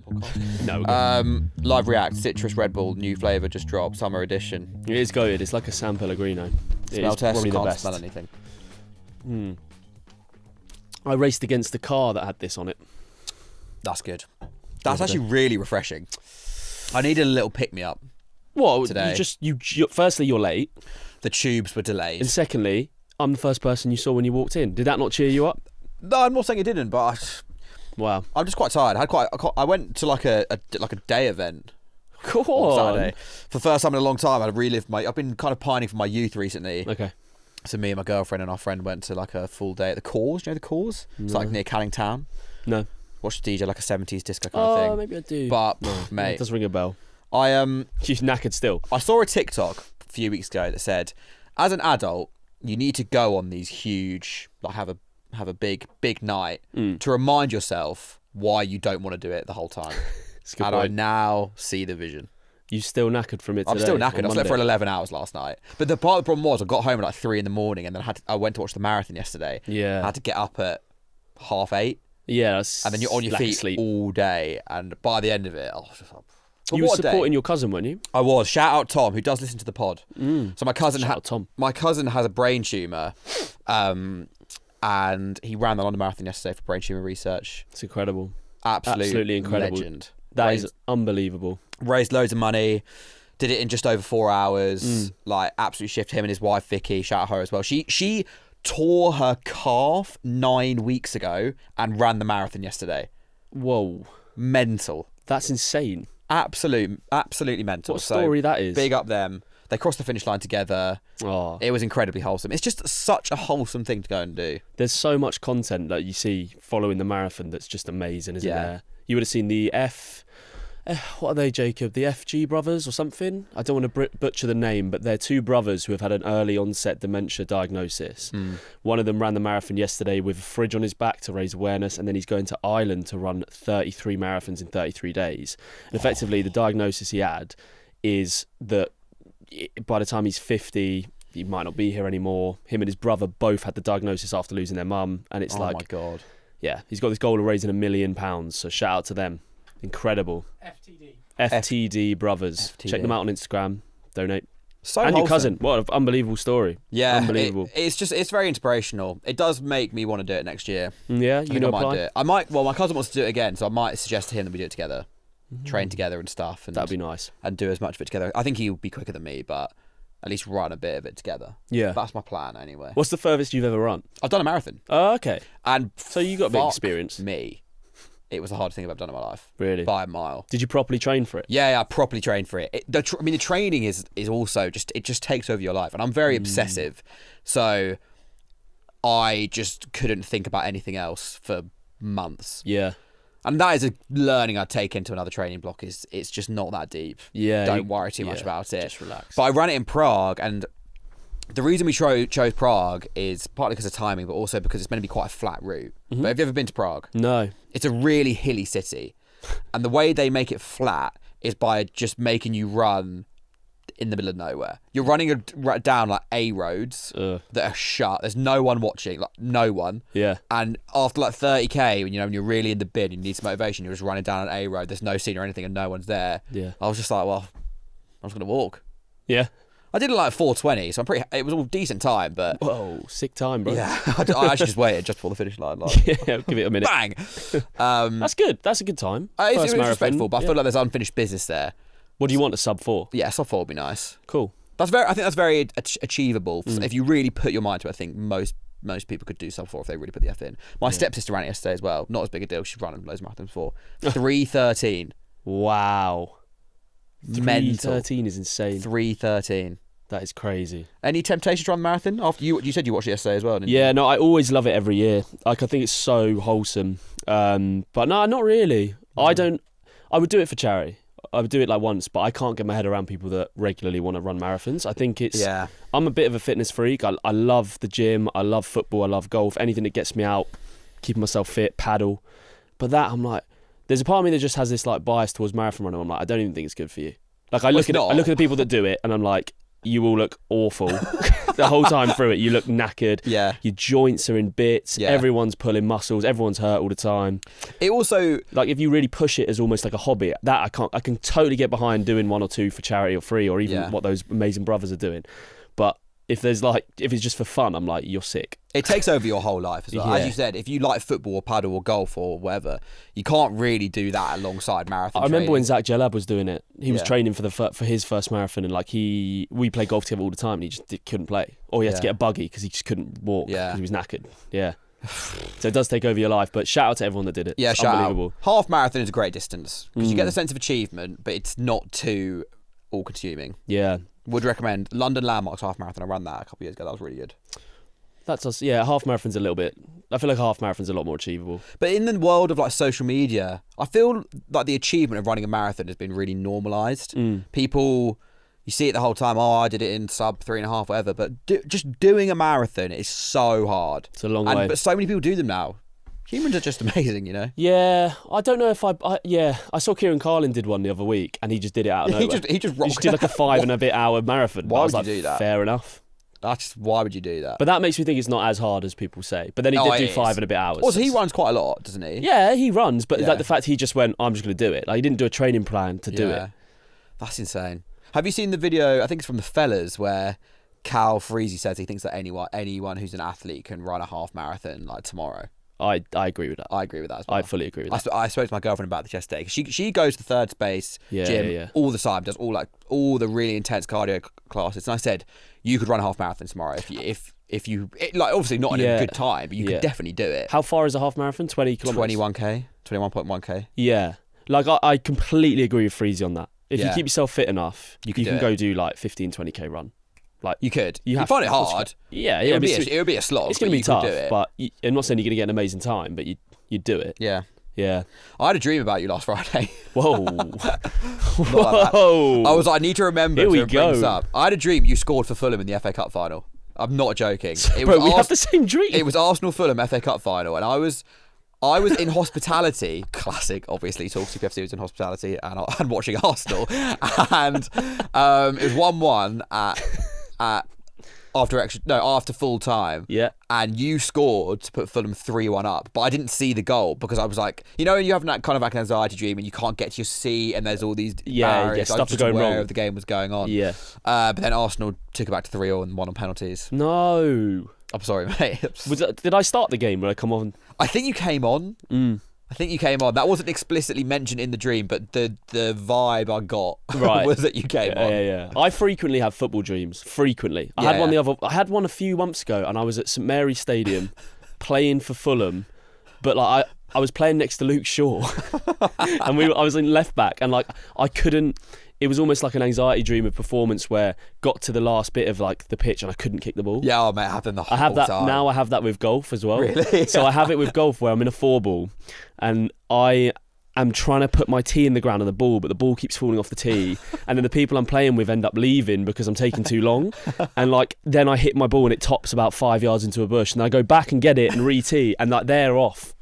podcast. No. Live React, Citrus Red Bull, new flavour just dropped, summer edition. It is good. It's like a San Pellegrino. Smell test, probably can't the best. smell anything. I raced against the car that had this on it. That's good. That's actually really refreshing. I needed a little pick-me-up. Well, today. Firstly, you're late. The tubes were delayed. And secondly, I'm the first person you saw when you walked in. Did that not cheer you up? No, I'm not saying it didn't, but Wow. I'm just quite tired. I went to like a day event Go on on. Saturday. For the first time in a long time, I've been kind of pining for my youth recently. Okay. So me and my girlfriend and our friend went to like a full day at the Cause. You know the Cause? It's like near Canning Town. No. Watched DJ like a 70s disco kind of thing. Maybe I do. But mate, it does ring a bell. She's knackered still. I saw a TikTok a few weeks ago that said, as an adult, you need to go on these huge, like have a big night to remind yourself why you don't want to do it the whole time. And I now see the vision. You still knackered from it today? I'm still knackered. I slept for 11 hours last night. But the problem was I got home at like 3 a.m. and then I went to watch the marathon yesterday. Yeah. I had to get up at 8:30. Yeah. And then you're on your feet all day. And by the end of it, I was just like... You were supporting your cousin, weren't you? I was. Shout out Tom, who does listen to the pod. So my cousin Tom. My cousin has a brain tumour, and he ran the London Marathon yesterday for brain tumour research. It's incredible. Absolutely incredible. Legend. That is unbelievable. Raised loads of money. Did it in just over 4 hours. Like absolutely shifted him and his wife Vicky. Shout out her as well. She tore her calf 9 weeks ago and ran the marathon yesterday. Whoa. Mental. That's insane. Absolutely mental. What a story that is. Big up them. They crossed the finish line together. Oh. It was incredibly wholesome. It's just such a wholesome thing to go and do. There's so much content that you see following the marathon that's just amazing, isn't there? You would have seen the what are they, Jacob? The FG brothers or something? I don't want to butcher the name, but they're two brothers who have had an early onset dementia diagnosis. One of them ran the marathon yesterday with a fridge on his back to raise awareness, and then he's going to Ireland to run 33 marathons in 33 days. And effectively, the diagnosis he had is that by the time he's 50, he might not be here anymore. Him and his brother both had the diagnosis after losing their mum, and it's like... Oh my God. Yeah, he's got this goal of raising £1 million, so shout out to them. Incredible. FTD brothers. FTD. Check them out on Instagram. Donate. So and wholesome. your cousin. What an unbelievable story. Yeah, unbelievable. It's very inspirational. It does make me want to do it next year. Yeah, I might do it. Well, my cousin wants to do it again, so I might suggest to him that we do it together, train together and stuff. And that'd be nice. And do as much of it together. I think he would be quicker than me, but at least run a bit of it together. Yeah, that's my plan anyway. What's the furthest you've ever run? I've done a marathon. Oh, okay. And so you got a bit of experience. Me. It was the hardest thing I've ever done in my life. Really? By a mile. Did you properly train for it? Yeah, I properly trained for it. The training is also it just takes over your life. And I'm very obsessive. So I just couldn't think about anything else for months. Yeah. And that is a learning I'd take into another training block. It's just not that deep. Yeah. Don't worry too much about it. Just relax. But I ran it in Prague, and the reason we chose Prague is partly because of timing, but also because it's meant to be quite a flat route. But have you ever been to Prague? No. It's a really hilly city. And the way they make it flat is by just making you run in the middle of nowhere. You're running down like A roads that are shut. There's no one watching, like no one. Yeah. And after like 30k, when you're really in the bin, you need some motivation, you're just running down an A road. There's no scene or anything, and no one's there. Yeah. I was just like, well, I'm just gonna walk. Yeah. I did it like 4:20, so it was all decent time, but... Whoa, sick time, bro. Yeah, I actually just waited just before the finish line. Like, yeah, give it a minute. Bang! That's good. That's a good time. It was respectful, but I feel like there's unfinished business there. What do you want, a sub 4? Yeah, sub 4 would be nice. Cool. I think that's very achievable. If you really put your mind to it, I think most people could do sub 4 if they really put the effort in. My stepsister ran it yesterday as well. Not as big a deal. She's run loads of marathons before. 3:13. Wow. Mental. 3:13 is insane. 3:13. That is crazy. Any temptation to run the marathon? After you said you watched it yesterday as well, didn't you? Yeah, no, I always love it every year. Like, I think it's so wholesome. But no, not really. I would do it for charity. I would do it like once, but I can't get my head around people that regularly want to run marathons. I think it's... Yeah. I'm a bit of a fitness freak. I love the gym. I love football. I love golf. Anything that gets me out, keeping myself fit, paddle. But that, I'm like... There's a part of me that just has this like bias towards marathon running. I'm like, I don't even think it's good for you. Like, I look at the people that do it, and I'm like... You all look awful. the whole time through it, you look knackered. Yeah. Your joints are in bits. Yeah. Everyone's pulling muscles. Everyone's hurt all the time. It also, like, if you really push it as almost like a hobby, that I can totally get behind doing 1 or 2 for charity or free, or even what those amazing brothers are doing. But if it's just for fun, I'm like, you're sick. It takes over your whole life as well. Yeah. As you said, if you like football or paddle or golf or whatever, you can't really do that alongside marathon I remember training. when Zach Jalab was doing it. He was training for his first marathon, and like we played golf together all the time, and he just couldn't play, or he had to get a buggy because he just couldn't walk because he was knackered. Yeah. So it does take over your life, but shout out to everyone that did it. Yeah, it's shout unbelievable. out. Half marathon is a great distance because you get the sense of achievement, but it's not too all-consuming. Yeah. Would recommend London Landmarks half marathon. I ran that a couple of years ago. That was really good. That's us. Yeah, half marathon's a little bit. I feel like half marathon's a lot more achievable. But in the world of like social media, I feel like the achievement of running a marathon has been really normalised. People, you see it the whole time. Oh, I did it in sub 3.5, whatever. But just doing a marathon is so hard. It's a long way. But so many people do them now. Humans are just amazing, you know. Yeah, I don't know if I saw Kieran Carlin did one the other week, and he just did it out of nowhere. He just did like a 5 and a bit hour marathon. Why would you do that? Fair enough. Why would you do that? But that makes me think it's not as hard as people say. But then he did do 5 and a bit hours. Also, he runs quite a lot, doesn't he? Yeah, he runs, but like the fact he just went, I'm just going to do it. Like, he didn't do a training plan to do it. That's insane. Have you seen the video? I think it's from the Fellas where Cal Freezy says he thinks that anyone who's an athlete can run a half marathon like tomorrow. I agree with that. I agree with that as well. I fully agree with that. I spoke to my girlfriend about this yesterday. She goes to third space gym all the time, does all the really intense cardio classes. And I said, you could run a half marathon tomorrow if you like, obviously not in a good time, but you could definitely do it. How far is a half marathon? 20 kilometers. 21k, 21.1k. Yeah, like I completely agree with Freezy on that. If you keep yourself fit enough, you can go do like 15-20k run. Like you could. You find it hard. Yeah, it would be a slog. It's going to be tough, but I'm not saying you're going to get an amazing time, but you do it. Yeah. Yeah. I had a dream about you last Friday. Whoa. Whoa. I was like, I need to remember to bring this up. I had a dream you scored for Fulham in the FA Cup final. I'm not joking. Bro, we have the same dream. It was Arsenal Fulham FA Cup final, and I was in hospitality. Classic, obviously. TalkCPFC was in hospitality and watching Arsenal, and it was 1-1 at after full time. Yeah. And you scored to put Fulham 3-1 up. But I didn't see the goal because I was like, you know, you have that kind of like an anxiety dream and you can't get to your seat and there's all these barriers. Stuff I was going wrong. Of the game was going on. Yeah. But then Arsenal took it back to 3-0 and won on penalties. No. I'm sorry, mate. Did I start the game when I come on? I think you came on. That wasn't explicitly mentioned in the dream, but the vibe I got was that you came on. Yeah. I frequently have football dreams. Frequently. I had one a few months ago, and I was at St Mary's Stadium playing for Fulham, but like I was playing next to Luke Shaw, and I was in left back, and like I couldn't. It was almost like an anxiety dream of performance where got to the last bit of like the pitch and I couldn't kick the ball. Yeah, mate, it happened the whole time. Now. I have that with golf as well. Really? So I have it with golf where I'm in a 4-ball and I am trying to put my tee in the ground on the ball, but the ball keeps falling off the tee, and then the people I'm playing with end up leaving because I'm taking too long, and like then I hit my ball and it tops about 5 yards into a bush, and I go back and get it and re-tee, and like they're off.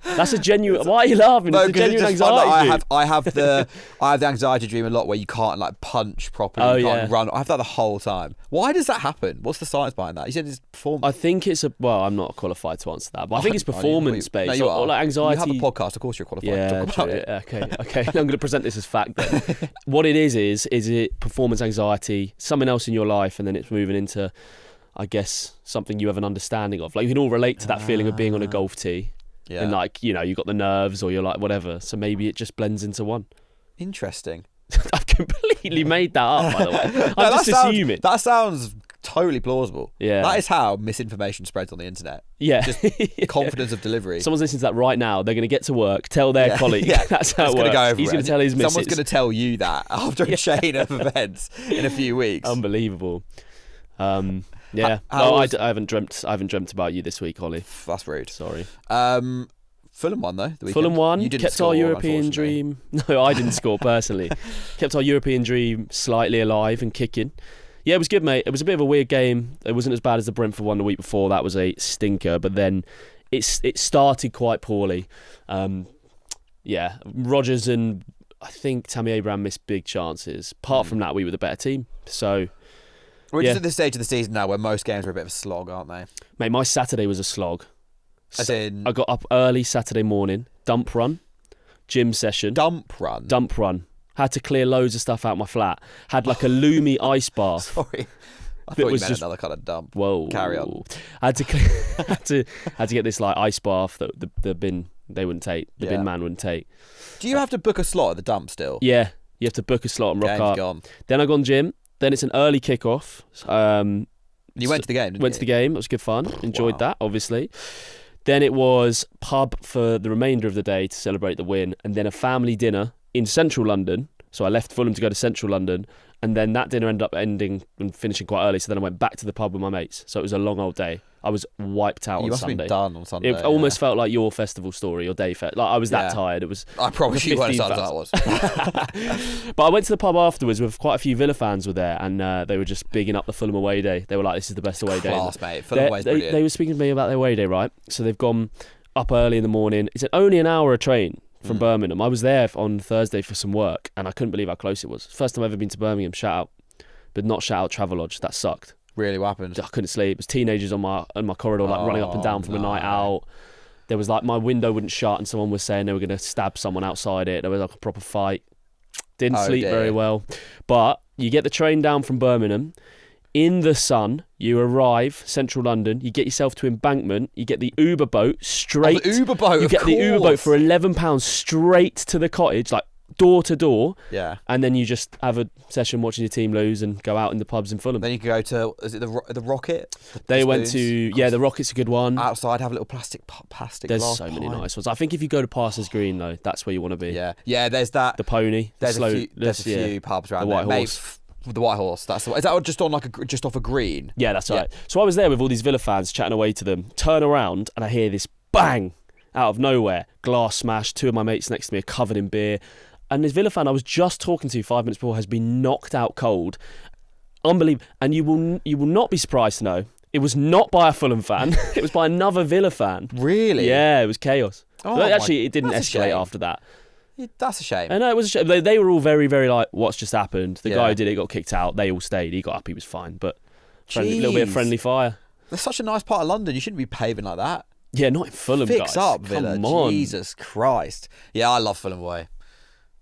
That's a genuine. Why are you laughing? No, it's a genuine anxiety dream. I have the anxiety dream a lot where you can't like punch properly, you can't run. I have that the whole time. Why does that happen? What's the science behind that? You said it's performance. I think it's I'm not qualified to answer that, but I think it's performance based. No, you are. Or like anxiety. You have a podcast, of course you're qualified to talk about it. Okay. I'm going to present this as fact then. What it is it performance anxiety, something else in your life, and then it's moving into, I guess, something you have an understanding of. Like you can all relate to that feeling of being on a golf tee. Yeah. And like, you know, you got the nerves or you're like whatever. So maybe it just blends into one. Interesting. I've completely made that up, by the way. I'm just assuming. That sounds totally plausible. Yeah. That is how misinformation spreads on the internet. Yeah. Just confidence of delivery. Someone's listening to that right now. They're going to get to work, tell their colleague. Yeah. That's how it works. He's going to tell his missus. Someone's going to tell you that after a chain of events in a few weeks. Unbelievable. Yeah, I haven't dreamt about you this week, Ollie. That's rude. Sorry. Fulham won though. Fulham won. You didn't kept score, our European dream. No, I didn't score personally. Kept our European dream slightly alive and kicking. Yeah, it was good, mate. It was a bit of a weird game. It wasn't as bad as the Brentford one the week before. That was a stinker. But then it started quite poorly. Yeah, Rodgers and I think Tammy Abraham missed big chances. Apart from that, we were the better team. So. We're just at this stage of the season now where most games are a bit of a slog, aren't they? Mate, my Saturday was a slog. As in... I got up early Saturday morning, dump run, gym session. Dump run? Dump run. Had to clear loads of stuff out my flat. Had like a Lumi ice bath. Sorry. I thought you meant another kind of dump. Whoa. Carry on. I had to had to get this like ice bath that the bin they wouldn't take. The bin man wouldn't take. Do you have to book a slot at the dump still? Yeah. You have to book a slot and rock Game's up. Gone. Then I go on gym. Then it's an early kickoff. You went to the game, didn't you? Went to the game. It was good fun. Enjoyed that, obviously. Then it was pub for the remainder of the day to celebrate the win, and then a family dinner in central London. So I left Fulham to go to central London, and then that dinner ended up ending and finishing quite early. So then I went back to the pub with my mates. So it was a long old day. I was wiped out on Sunday. You must have been done on Sunday. It almost felt like your festival story, your day fest. Like I was that tired. It was. I promise you weren't as tired as I was. But I went to the pub afterwards with quite a few Villa fans were there, and they were just bigging up the Fulham away day. They were like, "This is the best away day." Class, mate. Fulham away's brilliant. They were speaking to me about their away day, right? So they've gone up early in the morning. It's only an hour a train from Birmingham. I was there on Thursday for some work, and I couldn't believe how close it was. First time I've ever been to Birmingham. Shout out, but not shout out Travelodge. That sucked. Really, what happened? I couldn't sleep. It was teenagers on my corridor, like running up and down from a night out. There was like my window wouldn't shut, and someone was saying they were going to stab someone outside it. There was like a proper fight. Didn't sleep very well. But you get the train down from Birmingham. In the sun, you arrive central London. You get yourself to Embankment. You get the Uber boat straight. The Uber boat. You get the Uber boat for £11 straight to the cottage, like door to door. Yeah. And then you just have a session watching your team lose and go out in the pubs in Fulham. Then you can go to, is it the Rocket? They went to, the Rocket's a good one. Outside, have a little plastic There's glass so many pint. nice ones. I think if you go to Parsons Green, though, that's where you want to be. Yeah. Yeah, there's that. The Pony. There's a few pubs around the there. White Horse. The White Horse. That's the one. Is that just on just off a green? Yeah, that's right. So I was there with all these Villa fans chatting away to them. Turn around and I hear this bang out of nowhere. Glass smash. Two of my mates next to me are covered in beer. And this Villa fan I was just talking to 5 minutes before has been knocked out cold. Unbelievable. And you will not be surprised to know it was not by a Fulham fan. It was by another Villa fan. Really? Yeah, it was chaos. Oh, but actually, it didn't that's a escalate shame. after that. That's a shame. I know, it was a shame. They were all very, very like, what's just happened? The guy who did it got kicked out. They all stayed. He got up. He was fine. But a little bit of friendly fire. That's such a nice part of London. You shouldn't be paving like that. Yeah, not in Fulham, guys. Fix up, Villa. Come on. Jesus Christ. Yeah, I love Fulham away.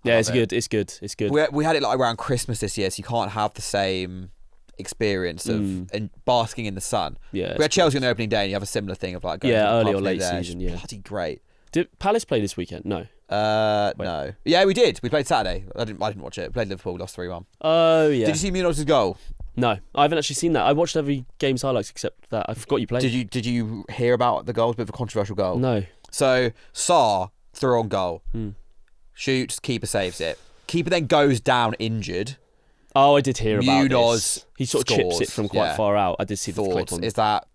Yeah, it's good. It's good. It's good. We had it like around Christmas this year, so you can't have the same experience of basking in the sun. Yeah, we had Chelsea on the opening day, and you have a similar thing of like going to the early pubs or late there. season. Yeah, bloody great. Did Palace play this weekend? No. No. Yeah, we did. We played Saturday. I didn't watch it. We played Liverpool, lost 3-1. Oh yeah. Did you see Munoz's goal? No, I haven't actually seen that. I watched every game's highlights except that. I forgot you played. Did you hear about the goal? It's a bit of a controversial goal. No. So Sarr threw on goal, shoots, keeper saves it. Keeper then goes down injured. Oh, I did hear about Munoz this. He sort of chips it from quite far out. I did see the clip on. Is that?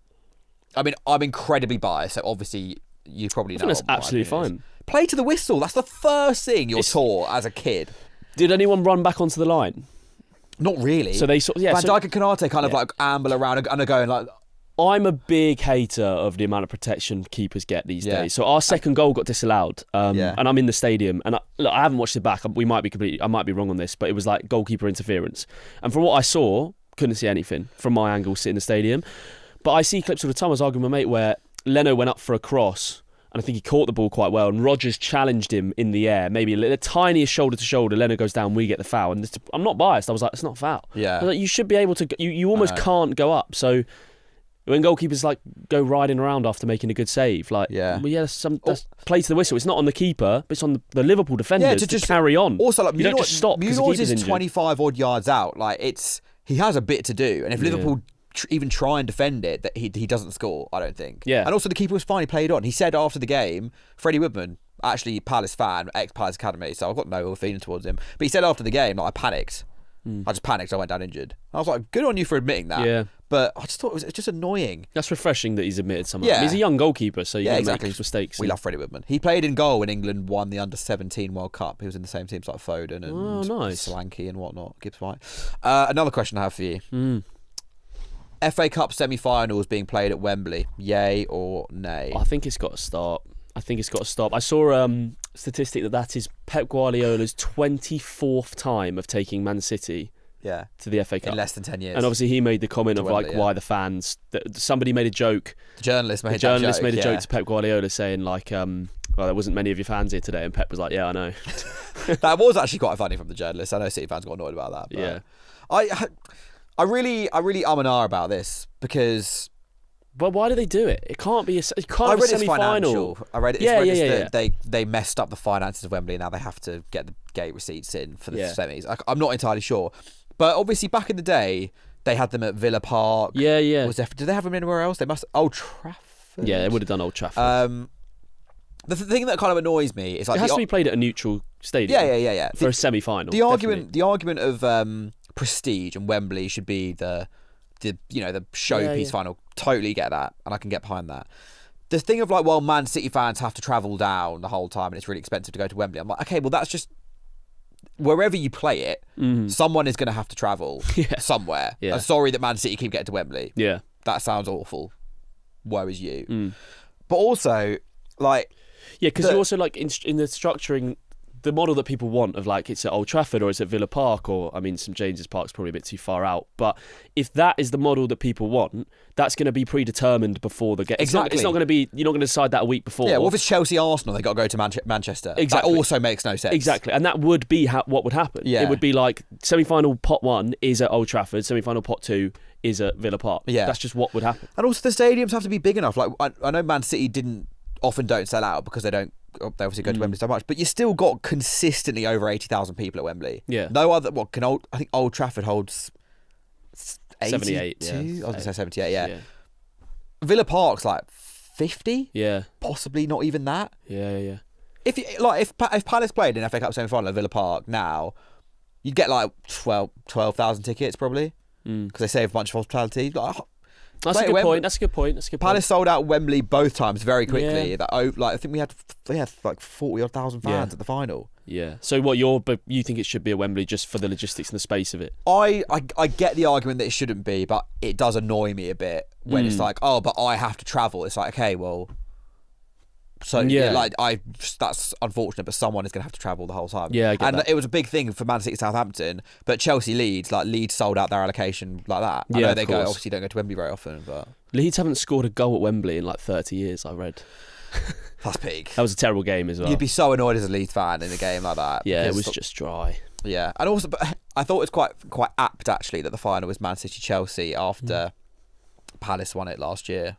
I mean, I'm incredibly biased, so obviously you probably know. I think that's absolutely fine. Play to the whistle. That's the first thing you're taught as a kid. Did anyone run back onto the line? Not really. So they sort of, Van Dijk and Konate kind of like amble around and are going like. I'm a big hater of the amount of protection keepers get these days. So our second goal got disallowed, and I'm in the stadium, and I haven't watched it back. I might be wrong on this, but it was like goalkeeper interference. And from what I saw, couldn't see anything from my angle sitting in the stadium. But I see clips all the time. I was arguing with my mate where Leno went up for a cross, and I think he caught the ball quite well, and Rodgers challenged him in the air, maybe the tiniest shoulder to shoulder. Leno goes down, we get the foul, and I'm not biased. I was like, it's not a foul. Yeah, I was like, you should be able to. You almost can't go up. So. When goalkeepers like go riding around after making a good save, like that's play to the whistle. It's not on the keeper, but it's on the Liverpool defenders to just carry on. Also, like you don't just stop because the keeper's is injured. 25 odd yards out. Like he has a bit to do, and if Liverpool even try and defend it, that he doesn't score. I don't think. Yeah. And also the keeper was fine. He played on. He said after the game, Freddie Woodman, actually Palace fan, ex-Palace Academy, so I've got no ill feeling towards him. But he said after the game, like I panicked. I just panicked. I went down injured. I was like, good on you for admitting that. Yeah. But I just thought it was just annoying. That's refreshing that he's admitted some of Yeah. them. He's a young goalkeeper, so you exactly. make mistakes. We love Freddie Woodman. He played in goal when England won the Under-17 World Cup. He was in the same teams like Foden and Solanke and whatnot, Gibbs White. Another question I have for you. FA Cup semi-finals being played at Wembley. Yay or nay? I think it's got to start. I saw statistic that is Pep Guardiola's 24th time of taking Man City Yeah. To the FA Cup In less than 10 years. And obviously he made the comment of Wembley, why the fans. Somebody made a joke. The journalist made a joke to Pep Guardiola saying well, there wasn't many of your fans here today, and Pep was like, yeah, I know. That was actually quite funny from the journalist. I know City fans got annoyed about that. But yeah. I really and ah about this because. But why do they do it? It can't be a I read semi-final. I read it. They messed up the finances of Wembley, and now they have to get the gate receipts in for the semis. I'm not entirely sure, but obviously back in the day they had them at Villa Park. Yeah. Did they have them anywhere else? They must. Old Trafford. Yeah, they would have done Old Trafford. The thing that kind of annoys me is like it has to be played at a neutral stadium. Yeah. For a semi-final. The argument of prestige and Wembley should be the showpiece final. Totally get that, and I can get behind that. The thing of Man City fans have to travel down the whole time and it's really expensive to go to Wembley. I'm like, okay, well that's just wherever you play it, someone is going to have to travel somewhere. Yeah. I'm sorry that Man City keep getting to Wembley. Yeah, that sounds awful. Woe is you. But also, because you also in the structuring. The model that people want of it's at Old Trafford or it's at Villa Park or St James's Park's probably a bit too far out. But if that is the model that people want, that's going to be predetermined before the game. Exactly. It's not going to be. You're not going to decide that a week before. Yeah. Well, if it's Chelsea Arsenal, they got to go to Manchester. Exactly. That also makes no sense. Exactly, and that would be what would happen. Yeah. It would be semi-final pot 1 is at Old Trafford, semi-final pot 2 is at Villa Park. Yeah. That's just what would happen. And also the stadiums have to be big enough. I know Man City often don't sell out because they obviously go to Wembley so much, but you still got consistently over 80,000 people at Wembley. Yeah. No other. I think Old Trafford holds 78. Yeah. I was gonna say 78. Yeah. Villa Park's 50. Yeah. Possibly not even that. Yeah. If Palace played in FA Cup semi-final at Villa Park now, you'd get 12,000 tickets probably because they save a bunch of hospitality. That's a good point. That's a good point. Palace sold out Wembley both times very quickly. Yeah. I think they had 40,000 fans at the final. Yeah. So what you think it should be a Wembley just for the logistics and the space of it? I get the argument that it shouldn't be, but it does annoy me a bit when it's but I have to travel. It's okay, well. So that's unfortunate, but someone is going to have to travel the whole time. Yeah, I get that. It was a big thing for Man City Southampton, but Chelsea Leeds sold out their allocation like that. I know they obviously don't go to Wembley very often, but Leeds haven't scored a goal at Wembley in 30 years. I read. That's peak. That was a terrible game as well. You'd be so annoyed as a Leeds fan in a game like that. Yeah, it was just dry. Yeah, and also, but I thought it was quite apt actually that the final was Man City Chelsea after Palace won it last year.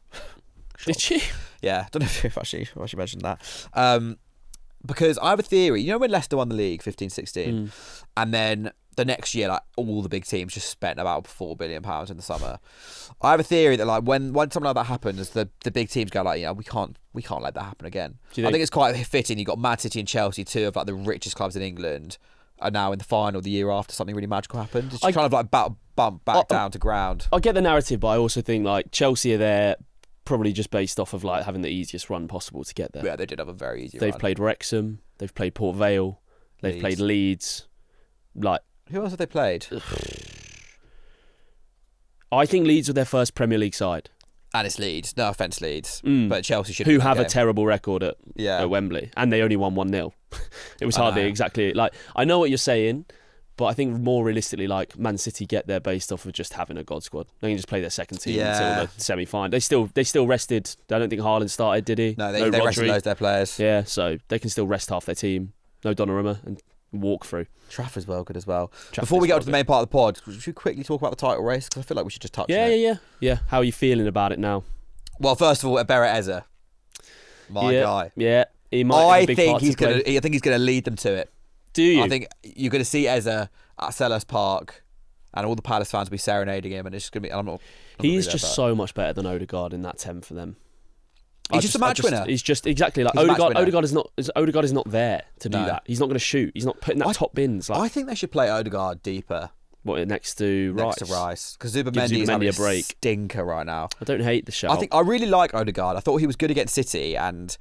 Did you? Yeah, I don't know if I should mention that. Because I have a theory. You know when Leicester won the league 15-16 and then the next year all the big teams just spent about £4 billion in the summer. I have a theory that when something like that happens, the big teams go we can't let that happen again. I think it's quite fitting. You've got Man City and Chelsea, two of the richest clubs in England, are now in the final the year after something really magical happened. It's just kind of bump back down to ground. I get the narrative, but I also think Chelsea are there probably just based off of having the easiest run possible to get there. Yeah, they did have a very easy They've run. played Wrexham, they've played Port Vale, they've played Leeds. Who else have they played? I think Leeds were their first Premier League side. And it's Leeds. No offence, Leeds. But Chelsea should have a terrible record at Wembley. And they only won 1-0. It was hardly exactly... I know what you're saying, but I think more realistically, Man City get there based off of just having a God squad. They can just play their second team until the semi-final. They still rested. I don't think Haaland started, did he? No, they rested loads of their players. Yeah, so they can still rest half their team. No Donnarumma and walk through. Trafford's well good as well. Before we get on to the main part of the pod, should we quickly talk about the title race? Because I feel like we should just touch on it. Yeah. How are you feeling about it now? Well, first of all, Ebere Eze. My guy. Yeah, he might have a big part to play. I think he's going to lead them to it. Do you? I think you're going to see Eze at Selhurst Park, and all the Palace fans will be serenading him, and it's just going to be. He's just so much better than Odegaard in that 10 for them. He's just a match winner. He's just exactly Odegaard is not there to do that. He's not going to shoot. He's not putting that top bins. I think they should play Odegaard deeper. What, next to Rice? Next to Rice. Because Zubimendi is having a break. Stinker right now. I don't hate the shout. I really like Odegaard. I thought he was good against City, and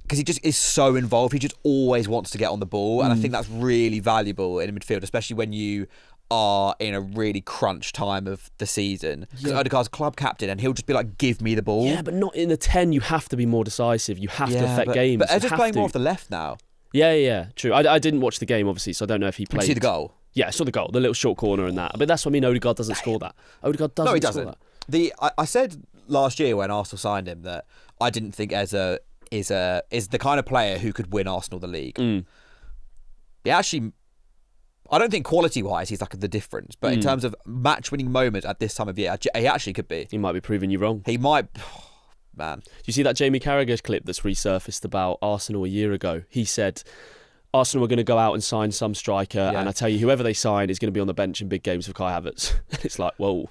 because he just is so involved. He just always wants to get on the ball, and I think that's really valuable in a midfield, especially when you are in a really crunch time of the season. Because Odegaard's club captain, and he'll just be like, give me the ball. Yeah, but not in the 10. You have to be more decisive. You have to affect games. But they're just playing more off the left now. Yeah, true. I didn't watch the game, obviously, so I don't know if he played. Did you see the goal? Yeah, I saw the goal, the little short corner and that. But that's what I mean. Odegaard doesn't score that. Odegaard doesn't. No, he score doesn't. that. I said last year when Arsenal signed him that I didn't think Eze is the kind of player who could win Arsenal the league. He actually, I don't think quality-wise he's like the difference, but in terms of match-winning moments at this time of year, he actually could be. He might be proving you wrong. He might. Man. Do you see that Jamie Carragher clip that's resurfaced about Arsenal a year ago? He said Arsenal were going to go out and sign some striker, and I tell you, whoever they sign is going to be on the bench in big games for Kai Havertz. It's like, whoa.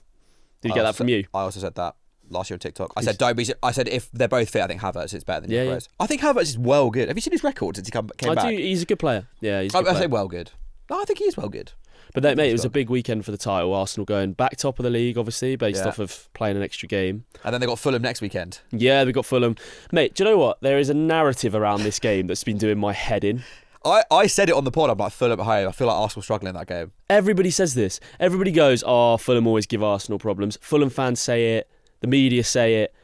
Did you get that from you? I also said that last year on TikTok. I said if they're both fit, I think Havertz is better than Perez. I think Havertz is well good. Have you seen his record since he came back? He's a good player. Yeah, he's a good player. I say well good. No, I think he is well good. But mate, it was a big weekend for the title. Arsenal going back top of the league, obviously, based off of playing an extra game. And then they got Fulham next weekend. Yeah, we got Fulham. Mate, do you know what? There is a narrative around this game that's been doing my head in. I said it on the pod. I'm like, Fulham at home. I feel like Arsenal struggling in that game. Everybody says this. Everybody goes, Fulham always give Arsenal problems. Fulham fans say it. The media say it.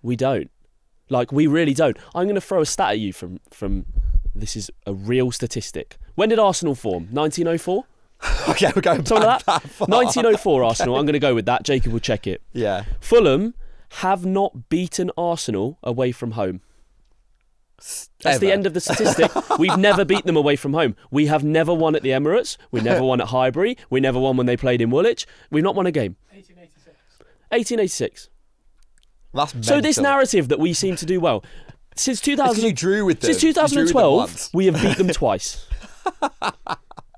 We don't. Like, we really don't. I'm going to throw a stat at you from this is a real statistic. When did Arsenal form? 1904? Okay, we're going something back like that. 1904 Arsenal. I'm going to go with that. Jacob will check it. Yeah. Fulham have not beaten Arsenal away from home. That's the end of the statistic. We've never beat them away from home. We have never won at the Emirates. We never won at Highbury. We never won when they played in Woolwich. We've not won a game. 1886. That's mental. So this narrative that we seem to do well. Since 2000, you drew with them. Since 2012, we have beat them twice.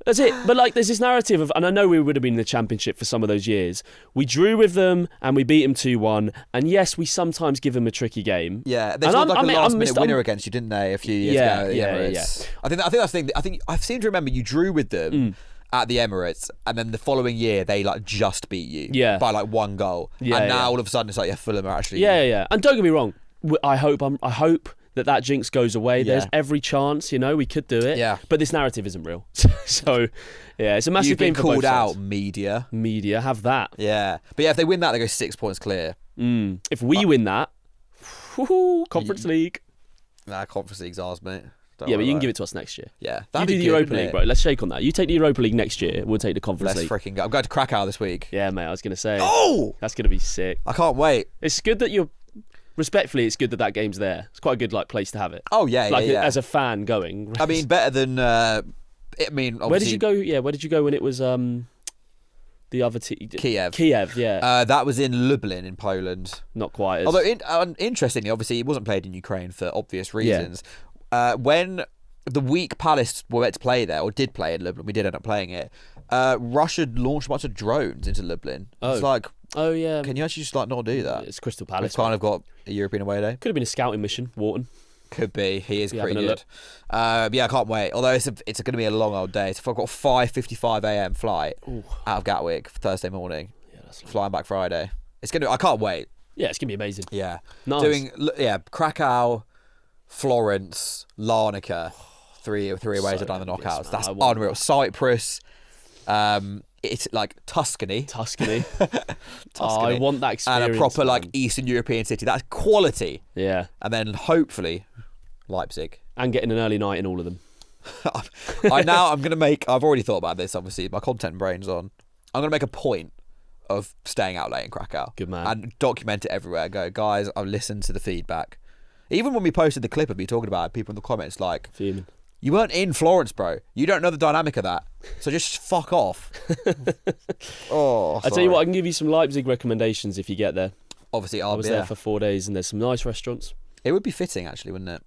That's it. But like, there's this narrative of, and I know we would have been in the Championship for some of those years. We drew with them and we beat them 2-1. And yes, we sometimes give them a tricky game. Yeah, they scored like a last-minute winner against you, didn't they? A few years ago. Yeah. I think that's the thing. I think I seem to remember you drew with them at the Emirates, and then the following year they like just beat you by like one goal. And now all of a sudden it's like Fulham are actually. Yeah. And don't get me wrong. I hope that jinx goes away. There's every chance, we could do it. Yeah. But this narrative isn't real. So, it's a massive game for both sides. You've been called out, media. Media, have that. Yeah. But yeah, if they win that, they go 6 points clear. If we win that, Conference League. Nah, Conference League's ours, mate. But you can give it to us next year. Yeah. You do the Europa League, bro. Let's shake on that. You take the Europa League next year, we'll take the Conference League. Let's freaking go. I'm going to Krakow this week. Yeah, mate, I was going to say. Oh! That's going to be sick. I can't wait. It's good that you're... Respectfully, it's good that game's there. It's quite a good place to have it. Oh yeah, as a fan going. I mean, better than. Where did you go? Yeah, where did you go when it was the other team? Kiev. Kiev, yeah. That was in Lublin in Poland. Not quite. Although interestingly, obviously, it wasn't played in Ukraine for obvious reasons. Yeah. When the week Palace were meant to play there, or did play in Lublin, we did end up playing it. Russia launched a bunch of drones into Lublin. It's like. Oh yeah. Can you actually just like not do that? It's Crystal Palace. We've kind of got a European away day. Could have been a scouting mission, Wharton. Could be. He is pretty good. I can't wait. Although it's going to be a long old day. So I've got a 5:55 a.m. flight out of Gatwick for Thursday morning. Yeah, that's flying back Friday. I can't wait. Yeah, it's gonna be amazing. Yeah. Nice. Krakow, Florence, Larnaca, three ways down the knockouts. That's unreal. Cyprus. It's like Tuscany. I want that experience. And a proper like Eastern European city. That's quality. Yeah. And then hopefully Leipzig. And getting an early night in all of them. I'm going to make... I've already thought about this, obviously. My content brain's on. I'm going to make a point of staying out late in Krakow. Good man. And document it everywhere. Go, guys, I've listened to the feedback. Even when we posted the clip of me talking about it, people in the comments like... Fuming. You weren't in Florence, bro. You don't know the dynamic of that. So just fuck off. I'll tell you what, I can give you some Leipzig recommendations if you get there. Obviously, I was there for 4 days and there's some nice restaurants. It would be fitting, actually, wouldn't it?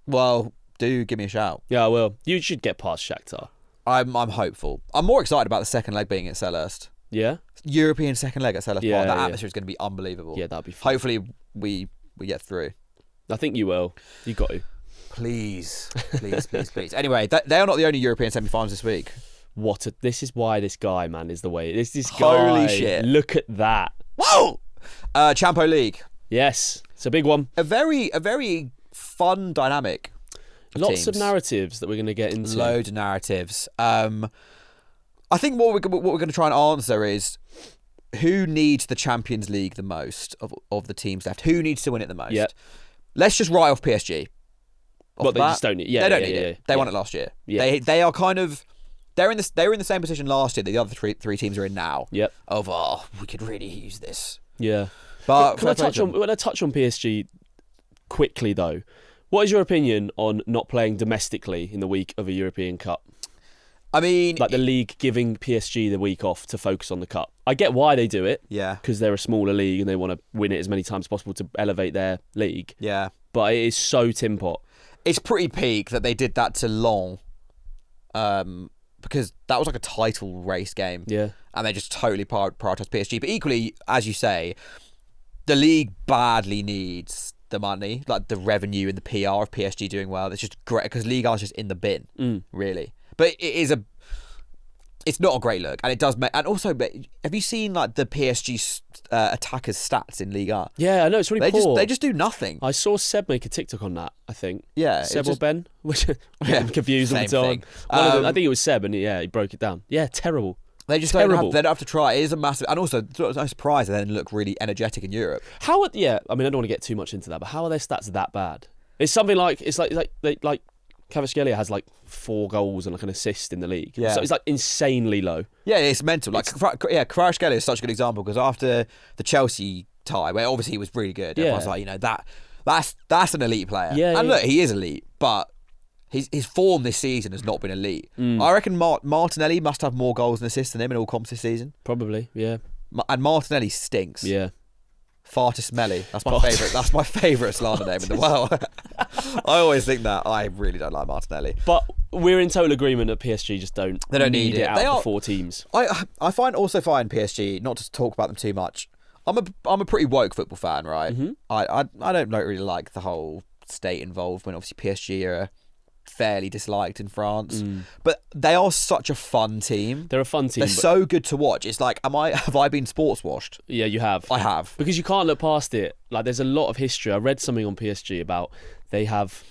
Well, do give me a shout. Yeah, I will. You should get past Shakhtar. I'm hopeful. I'm more excited about the second leg being at Selhurst. Yeah? European second leg at Selhurst Park. That atmosphere is going to be unbelievable. Yeah, that'd be fun. Hopefully, we get through. I think you will. You got to. Please. Anyway, they are not the only European semi-finals this week. This is why this guy, man, is the way. This guy. Holy shit. Look at that. Whoa! Champo League. Yes, it's a big one. A very fun dynamic. Lots of narratives that we're going to get into. Loads of narratives. I think what we're going to try and answer is who needs the Champions League the most of the teams left? Who needs to win it the most? Yep. Let's just write off PSG. They just don't need. Yeah, they don't need it. They won it last year. Yeah. They are kind of They were in the same position last year that the other three teams are in now. Yep. We could really use this. Yeah. But can I touch on PSG quickly though? What is your opinion on not playing domestically in the week of a European Cup? I mean, like the league giving PSG the week off to focus on the cup. I get why they do it. Yeah. Because they're a smaller league and they want to win it as many times as possible to elevate their league. Yeah. But it is so tin pot. It's pretty peak that they did that to Lens, because that was like a title race game. Yeah. And they just totally prioritised PSG. But equally, as you say, the league badly needs the money, like the revenue and the PR of PSG doing well. It's just great because Ligue 1 is just in the bin, really. But it's not a great look, and it does make. And also, have you seen like the PSG attackers' stats in Ligue 1? Yeah, I know it's really poor. They just do nothing. I saw Seb make a TikTok on that. I think. Yeah, Seb or Ben, which I'm confused all the time. I think it was Seb, and he broke it down. Yeah, terrible. They just don't have to try. It is a massive, and also it's no surprise they then look really energetic in Europe. I mean, I don't want to get too much into that, but how are their stats that bad? It's something like Kvaratskhelia has like 4 goals and like an assist in the league. Yeah. So it's like insanely low. Yeah, it's mental. Like, Kvaratskhelia is such a good example because after the Chelsea tie, where obviously he was really good, everyone's like, that's an elite player. Yeah, and look, he is elite, but his form this season has not been elite. I reckon Martinelli must have more goals and assists than him in all comps this season. Probably, yeah. And Martinelli stinks. Yeah. Far too smelly. That's my favourite. That's my favourite slander name in the world. I always think that. I really don't like Martinelli. But we're in total agreement that PSG just don't. They don't need it out of the 4 teams. I find PSG, not to talk about them too much. I'm a pretty woke football fan, right? Mm-hmm. I don't really like the whole state involvement. Obviously, PSG are fairly disliked in France, but they are such a fun team. They're a fun team. They're so good to watch. It's like, have I been sports washed? Yeah, you have. I have, because you can't look past it. Like, there's a lot of history. I read something on PSG about they have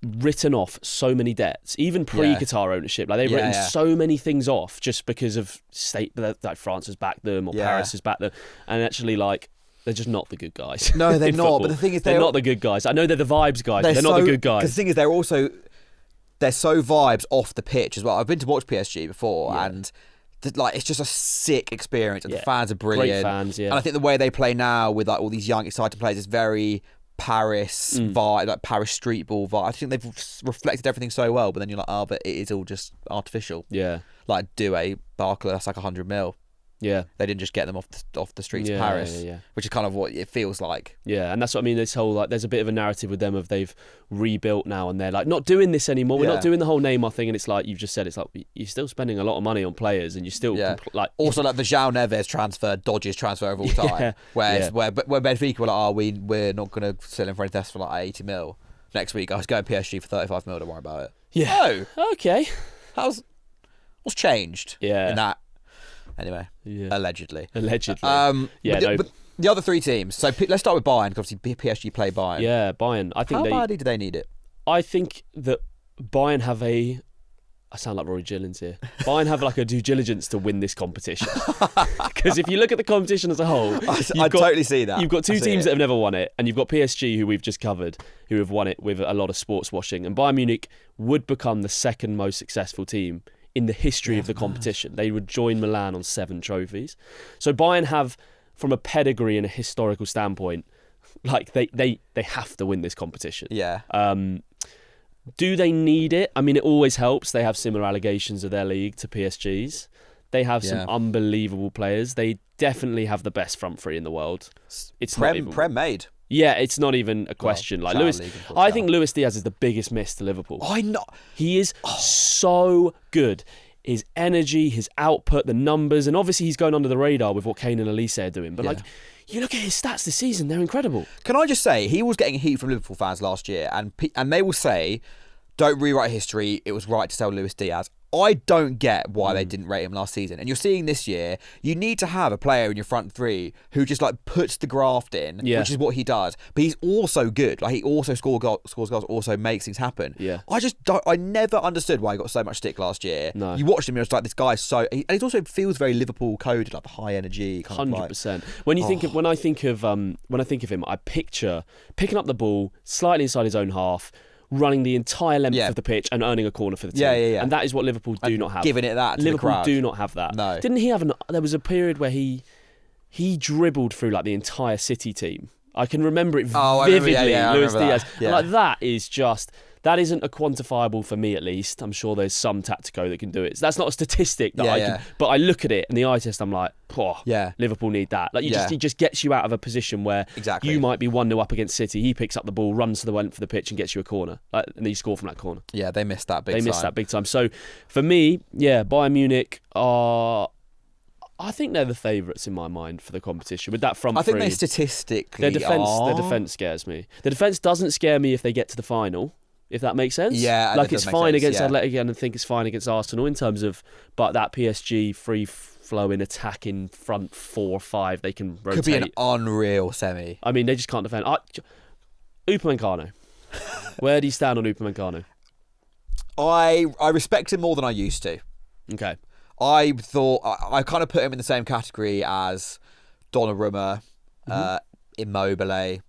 written off so many debts, even pre-Qatar ownership. Like, they've written so many things off just because of state, like France has backed them or Paris has backed them, and actually, like, they're just not the good guys. No, they're not. But the thing is, they're not the good guys. I know they're the vibes guys, but they're not the good guys. Because the thing is, they're so vibes off the pitch as well. I've been to watch PSG before, and it's just a sick experience, and the fans are brilliant. Great fans, yeah. And I think the way they play now with like all these young, exciting players is very Paris vibe, like Paris street ball vibe. I think they've reflected everything so well, but then you're like, but it is all just artificial. Yeah. Like Doué, Barclay, that's like 100 mil. Yeah, they didn't just get them off the streets of Paris, which is kind of what it feels like. Yeah, and that's what I mean. This whole there's a bit of a narrative with them of they've rebuilt now, and they're like not doing this anymore. We're not doing the whole Neymar thing, and it's like you've just said. It's like you're still spending a lot of money on players, and you're still also like the João Neves transfer, dodgiest transfer of all time. Where Benfica were like, we're not going to sell him for anything for like 80 mil. Next week, I was going PSG for 35 mil. Don't worry about it. Yeah. Oh, okay. What's changed? Yeah. In that. Anyway, allegedly. But the other 3 teams. So let's start with Bayern, because obviously PSG play Bayern. Yeah, Bayern. I think how badly do they need it? I think that Bayern have I sound like Roy Gillens here. Bayern have like a due diligence to win this competition. Because if you look at the competition as a whole, I totally see that. You've got 2 teams that have never won it, and you've got PSG, who we've just covered, who have won it with a lot of sports washing. And Bayern Munich would become the second most successful team in the history of the competition. They would join Milan on 7 trophies. So Bayern have, from a pedigree and a historical standpoint, like they have to win this competition. Yeah. Do they need it? I mean, it always helps. They have similar allegations of their league to PSG's. They have some unbelievable players. They definitely have the best front 3 in the world. It's Prem made. Yeah, it's not even a question. I think Luis Diaz is the biggest miss to Liverpool. I know. He is so good. His energy, his output, the numbers, and obviously he's going under the radar with what Kane and Elise are doing. But you look at his stats this season; they're incredible. Can I just say, he was getting heat from Liverpool fans last year, and they will say, "Don't rewrite history. It was right to sell Luis Diaz." I don't get why they didn't rate him last season. And you're seeing this year, you need to have a player in your front 3 who just like puts the graft in, which is what he does. But he's also good. Like, he also scores goals, also makes things happen. Yeah. I never understood why he got so much stick last year. No. You watched him, you're just like, this guy's and he also feels very Liverpool coded, like high energy. 100%. When I think of him, I picture picking up the ball slightly inside his own half, running the entire length Yeah. of the pitch and earning a corner for the team. Yeah. And that is what Liverpool do not have. Giving it that to Liverpool the crowd. do not have that. No. Didn't he have there was a period where he dribbled through like the entire City team. I can remember it vividly. Luis Diaz. Yeah. And, like, that is just... That isn't a quantifiable for me, at least. I'm sure there's some tactico that can do it. So that's not a statistic that I can... But I look at it and the eye test, I'm like, Liverpool need that. Like, he just gets you out of a position where you might be 1-0 up against City. He picks up the ball, runs to the length of the pitch and gets you a corner. And then you score from that corner. Yeah, they missed that big time. So, for me, Bayern Munich are... I think they're the favourites in my mind for the competition with that front three. I think they statistically Their defence scares me. The defence doesn't scare me if they get to the final, if that makes sense. Yeah, like it's fine against Atletico and I think it's fine against Arsenal in terms of, but that PSG free-flowing attacking front 4 or 5, they can rotate. Could be an unreal semi. I mean, they just can't defend. Upamecano. Where do you stand on Upamecano? I respect him more than I used to. Okay. I thought I kind of put him in the same category as Donnarumma, Immobile,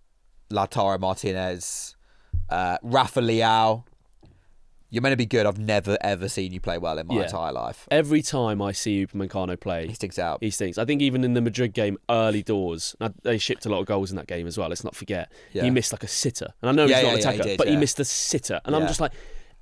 Lautaro Martinez, Rafa Leao. You're meant to be good. I've never ever seen you play well in my entire life. Every time I see Upamecano play, he stinks out. He stinks. I think even in the Madrid game, early doors, they shipped a lot of goals in that game as well. Let's not forget. He missed like a sitter, and I know he's not an attacker, but he missed a sitter, and I'm just like.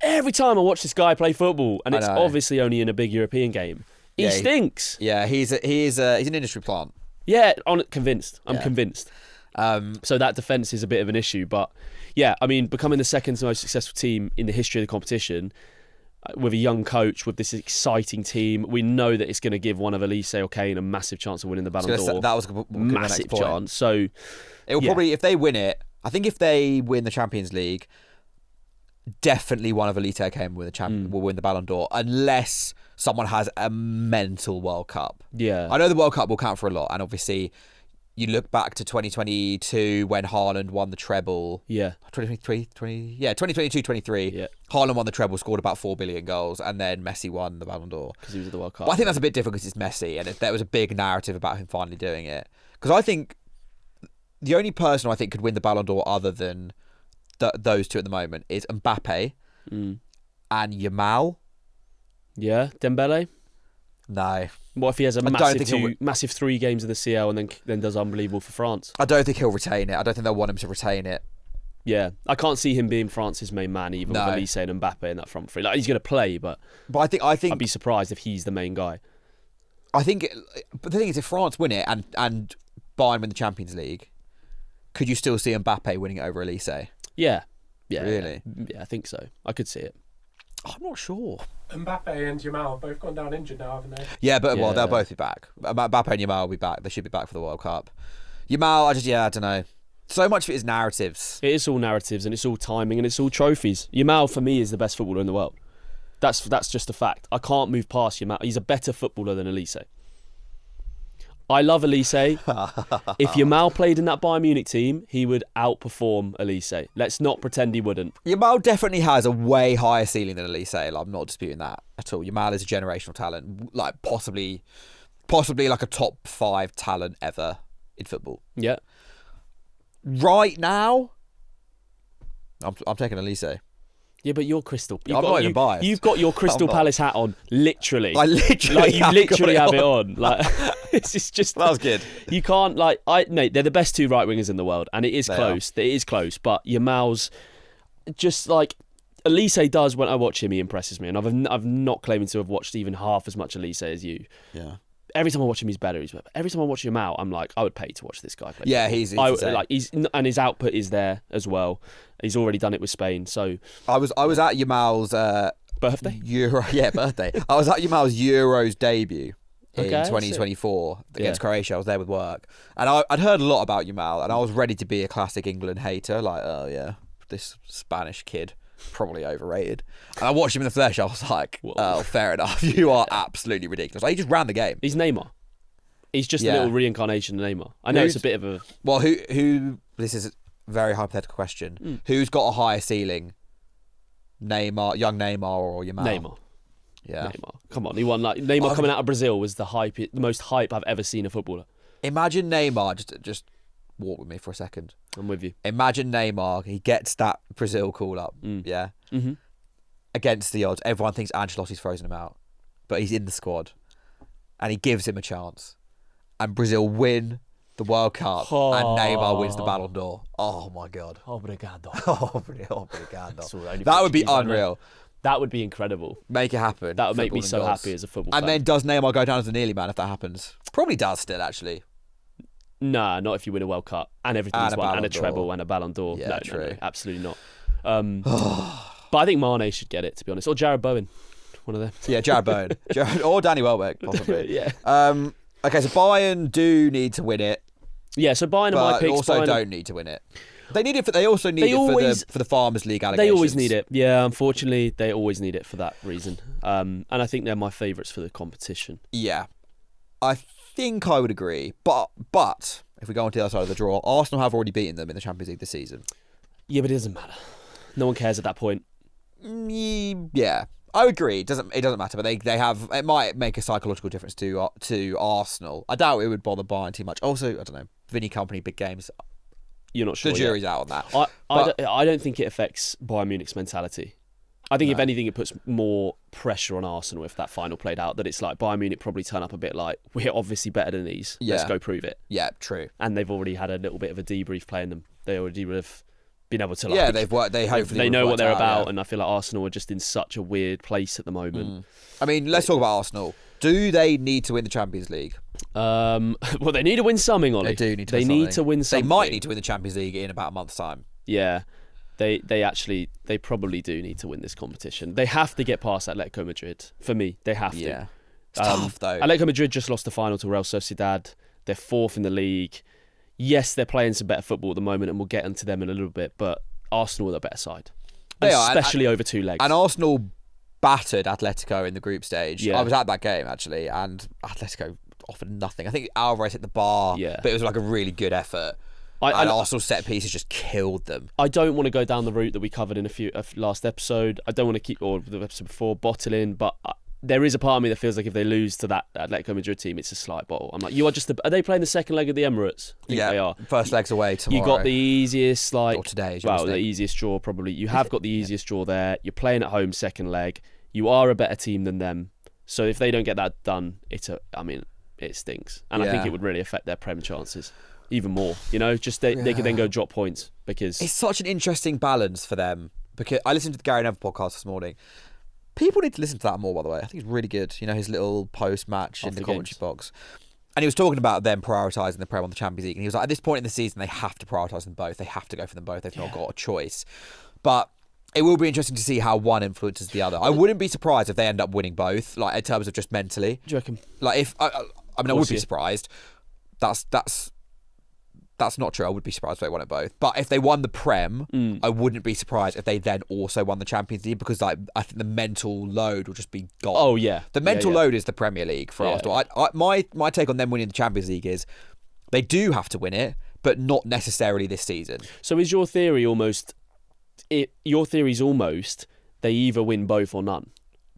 Every time I watch this guy play football, and it's obviously only in a big European game, he stinks. He's an industry plant. Yeah, convinced. I'm convinced. So that defence is a bit of an issue, but I mean, becoming the second most successful team in the history of the competition, with a young coach, with this exciting team, we know that it's going to give one of Elise or Kane a massive chance of winning the Ballon d'Or. That was a massive chance. So it will probably, if they win it, I think if they win the Champions League, definitely one of Elite Kane will win the Ballon d'Or, unless someone has a mental World Cup. Yeah, I know the World Cup will count for a lot, and obviously you look back to 2022 when Haaland won the treble. 2022-23. Yeah, Haaland won the treble, scored about 4 billion goals, and then Messi won the Ballon d'Or because he was at the World Cup. But I think that's a bit different because it's Messi, and there was a big narrative about him finally doing it. Because I think the only person I think could win the Ballon d'Or other than those two at the moment is Mbappe and Yamal. Yeah, Dembele. No. What if he has a massive 3 games of the CL and then does unbelievable for France? I don't think he'll retain it. I don't think they'll want him to retain it. Yeah, I can't see him being France's main man, even with Elise and Mbappe in that front three. Like, he's going to play, but I think I'd be surprised if he's the main guy. But the thing is, if France win it and Bayern win the Champions League, could you still see Mbappe winning it over Elise? Yeah. Really? Yeah, I think so. I could see it. I'm not sure. Mbappe and Yamal have both gone down injured now, haven't they? Yeah, but well, they'll both be back. Mbappe and Yamal will be back. They should be back for the World Cup. Yamal, I don't know. So much of it is narratives. It is all narratives, and it's all timing, and it's all trophies. Yamal, for me, is the best footballer in the world. That's just a fact. I can't move past Yamal. He's a better footballer than Elise. I love Elise. If Yamal played in that Bayern Munich team, he would outperform Elise. Let's not pretend he wouldn't. Yamal definitely has a way higher ceiling than Elise. I'm not disputing that at all. Yamal is a generational talent, like possibly like a top 5 talent ever in football. Yeah. Right now, I'm taking Elise. Yeah, but you're Crystal. I'm not even biased. You've got your Crystal Palace hat on, literally. I literally have it on. Like, it's just that was good. You can't Nate. They're the best 2 right wingers in the world, and it is close. It is close, but Yamal's just like Elise does. When I watch him, he impresses me, and I've not claiming to have watched even half as much Elise as you. Yeah. Every time I watch him, he's better. Every time I watch him out, I'm like, I would pay to watch this guy play. Yeah, he's and his output is there as well. He's already done it with Spain. So I was at Yamal's birthday. Birthday. I was at Yamal's Euros debut in 2024 against Croatia. I was there with work, and I'd heard a lot about Yamal, and I was ready to be a classic England hater. Like, oh yeah, this Spanish kid. Probably overrated. And I watched him in the flesh. I was like, oh, fair enough. You are absolutely ridiculous. Like, he just ran the game. He's Neymar. He's just a little reincarnation of Neymar. I know it's a bit of a... Well, who? This is a very hypothetical question. Who's got a higher ceiling? Neymar, young Neymar or Yamal? Neymar. Yeah. Neymar. Come on. He won Neymar coming out of Brazil was the most hype I've ever seen a footballer. Imagine Neymar, just walk with me for a second. I'm with you. Imagine Neymar, he gets that Brazil call up, yeah? Mm-hmm. Against the odds. Everyone thinks Ancelotti's frozen him out, but he's in the squad. And he gives him a chance. And Brazil win the World Cup, and Neymar wins the Ballon d'Or. Oh, my God. Obrigado. Obrigado. That would be unreal. That would be incredible. Make it happen. That would make me Football so and goals. happy as a football And fan. then does Neymar go down as a nearly man if that happens? Probably does still, actually. Nah, not if you win a World Cup and everything's And a won, and Ballon a treble d'Or. and a Ballon d'Or. Yeah, No, true. Absolutely not. But I think Mane should get it, to be honest. Or Jared Bowen. One of them. Yeah, Jared Bowen. Or Danny Welbeck, possibly. Yeah. Okay, so Bayern do need to win it, Yeah, so Bayern are my but picks. also Bayern, don't need to win it. They need it. They also need it for the Farmers League allegations. They always need it. Yeah, unfortunately, they always need it for that reason. And I think they're my favourites for the competition. Yeah, I think I would agree. But if we go on to the other side of the draw, Arsenal have already beaten them in the Champions League this season. Yeah, but it doesn't matter. No one cares at that point. Yeah, I agree. It doesn't matter, but they have. It might make a psychological difference to Arsenal. I doubt it would bother Bayern too much. Also, I don't know. Vinny Company, big games. You're not sure. The jury's out on that. I don't think it affects Bayern Munich's mentality. I think if anything, it puts more pressure on Arsenal if that final played out. That it's like Bayern Munich probably turn up a bit like, we're obviously better than these. Yeah. Let's go prove it. Yeah, true. And they've already had a little bit of a debrief playing them. They already would have been able to like. Yeah, they've worked. They hopefully they know what they're about, yeah. and I feel like Arsenal are just in such a weird place at the moment. I mean, let's talk about Arsenal. Do they need to win the Champions League? Well, they need to win something, Ollie. They do need to. They need to win something. They might need to win the Champions League in about a month's time. Yeah. They probably do need to win this competition. They have to get past Atletico Madrid. For me, they have to. Yeah. It's tough though. Atletico Madrid just lost the final to Real Sociedad. They're fourth in the league. Yes, they're playing some better football at the moment, and we'll get into them in a little bit. But Arsenal are the better side, They are, especially over two legs. And Arsenal battered Atletico in the group stage. Yeah. I was at that game actually, and Atletico offered nothing. I think Alvarez hit the bar, but it was like a really good effort. And Arsenal's set pieces just killed them. I don't want to go down the route that we covered in a last episode. I don't want to keep, or the episode before, bottling, but there is a part of me that feels like if they lose to that Atletico Madrid team, it's a slight bottle. I'm like, are they playing the second leg of the Emirates? I think they are. First leg's away tomorrow. You got the easiest, or today, the easiest draw probably. You have got the easiest draw there. You're playing at home second leg. You are a better team than them. So if they don't get that done, it stinks. And I think it would really affect their Prem chances. Even more, just they could then go drop points because it's such an interesting balance for them. Because I listened to the Gary Neville podcast this morning. People need to listen to that more, by the way. I think it's really good. His little post-match in the commentary box. And he was talking about them prioritising the Prem on the Champions League. And he was like, at this point in the season, they have to prioritise them both. They have to go for them both. They've not got a choice. But it will be interesting to see how one influences the other. I wouldn't be surprised if they end up winning both, like in terms of just mentally. Do you reckon? Like if I would be surprised. That's not true. I would be surprised if they won it both. But if they won the Prem, I wouldn't be surprised if they then also won the Champions League because I think the mental load will just be gone. Oh, yeah. The mental load is the Premier League for Arsenal. My take on them winning the Champions League is they do have to win it, but not necessarily this season. So is your theory almost... Your theory's almost they either win both or none,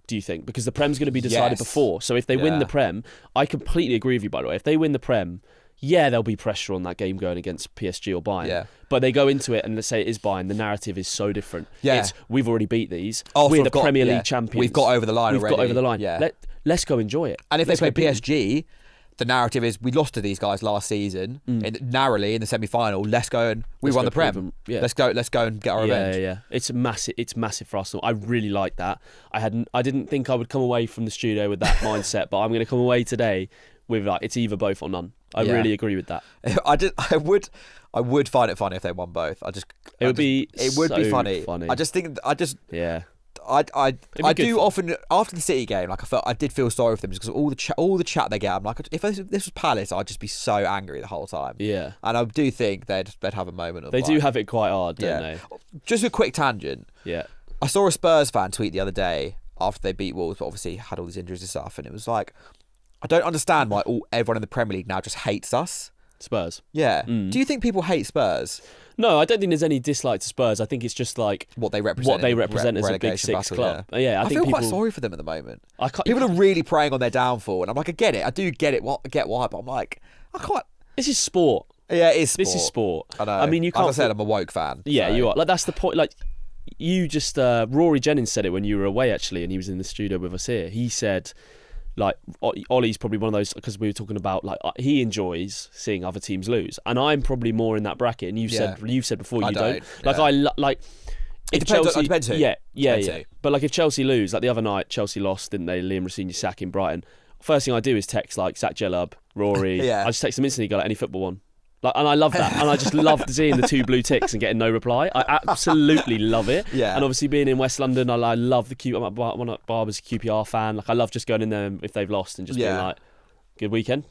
do you think? Because the Prem's going to be decided before. So if they win the Prem, I completely agree with you, by the way. If they win the Prem... Yeah, there'll be pressure on that game going against PSG or Bayern. Yeah. But they go into it and let's say it is Bayern, the narrative is so different. Yeah. It's, we've already beat these. We're the Premier League champions. We've got over the line already. We've got over the line. Yeah. Let's go enjoy it. And if they play PSG, the narrative is we lost to these guys last season narrowly in the semi-final. Let's go and we won the Prem. Yeah. Let's go and get our revenge. Yeah. It's massive for Arsenal. I really like that. I didn't think I would come away from the studio with that mindset, but I'm going to come away today with it's either both or none. I really agree with that. I would find it funny if they won both. It would be funny. I do often after the City game. I did feel sorry for them because all the chat they get. I'm like, if this was Palace, I'd just be so angry the whole time. Yeah, and I do think they'd have a moment of. They do have it quite hard, don't they? Just a quick tangent. Yeah, I saw a Spurs fan tweet the other day after they beat Wolves, but obviously had all these injuries and stuff, and it was like, I don't understand why everyone in the Premier League now just hates us. Spurs. Yeah. Do you think people hate Spurs? No, I don't think there's any dislike to Spurs. I think it's just like what they represent as a Big Six club. Yeah, I think feel quite sorry for them at the moment. People are really preying on their downfall, and I'm like, I get it. I do get it. I get why, but I'm like, I can't. This is sport. Yeah, it is sport. This is sport. I know. I mean, you can't. As I said, I'm a woke fan. Yeah, so. you are. Like, that's the point. Like, you just Rory Jennings said it when you were away, actually, and he was in the studio with us here. He said, like, Ollie's probably one of those, because we were talking about, like, he enjoys seeing other teams lose, and I'm probably more in that bracket. And you've said before you don't. Like, like. It depends who. Yeah. But like, if Chelsea lose, like the other night, Chelsea lost, didn't they? Liam Rosenior sack in Brighton. First thing I do is text like Zach Jellub, Rory. I just text them instantly. Go like, any football one. Like, and I love that, and I just love seeing the 2 blue ticks and getting no reply. I absolutely love it. Yeah. And obviously being in West London, I love the I'm a Barber's QPR fan. Like, I love just going in there if they've lost and just being like, good weekend.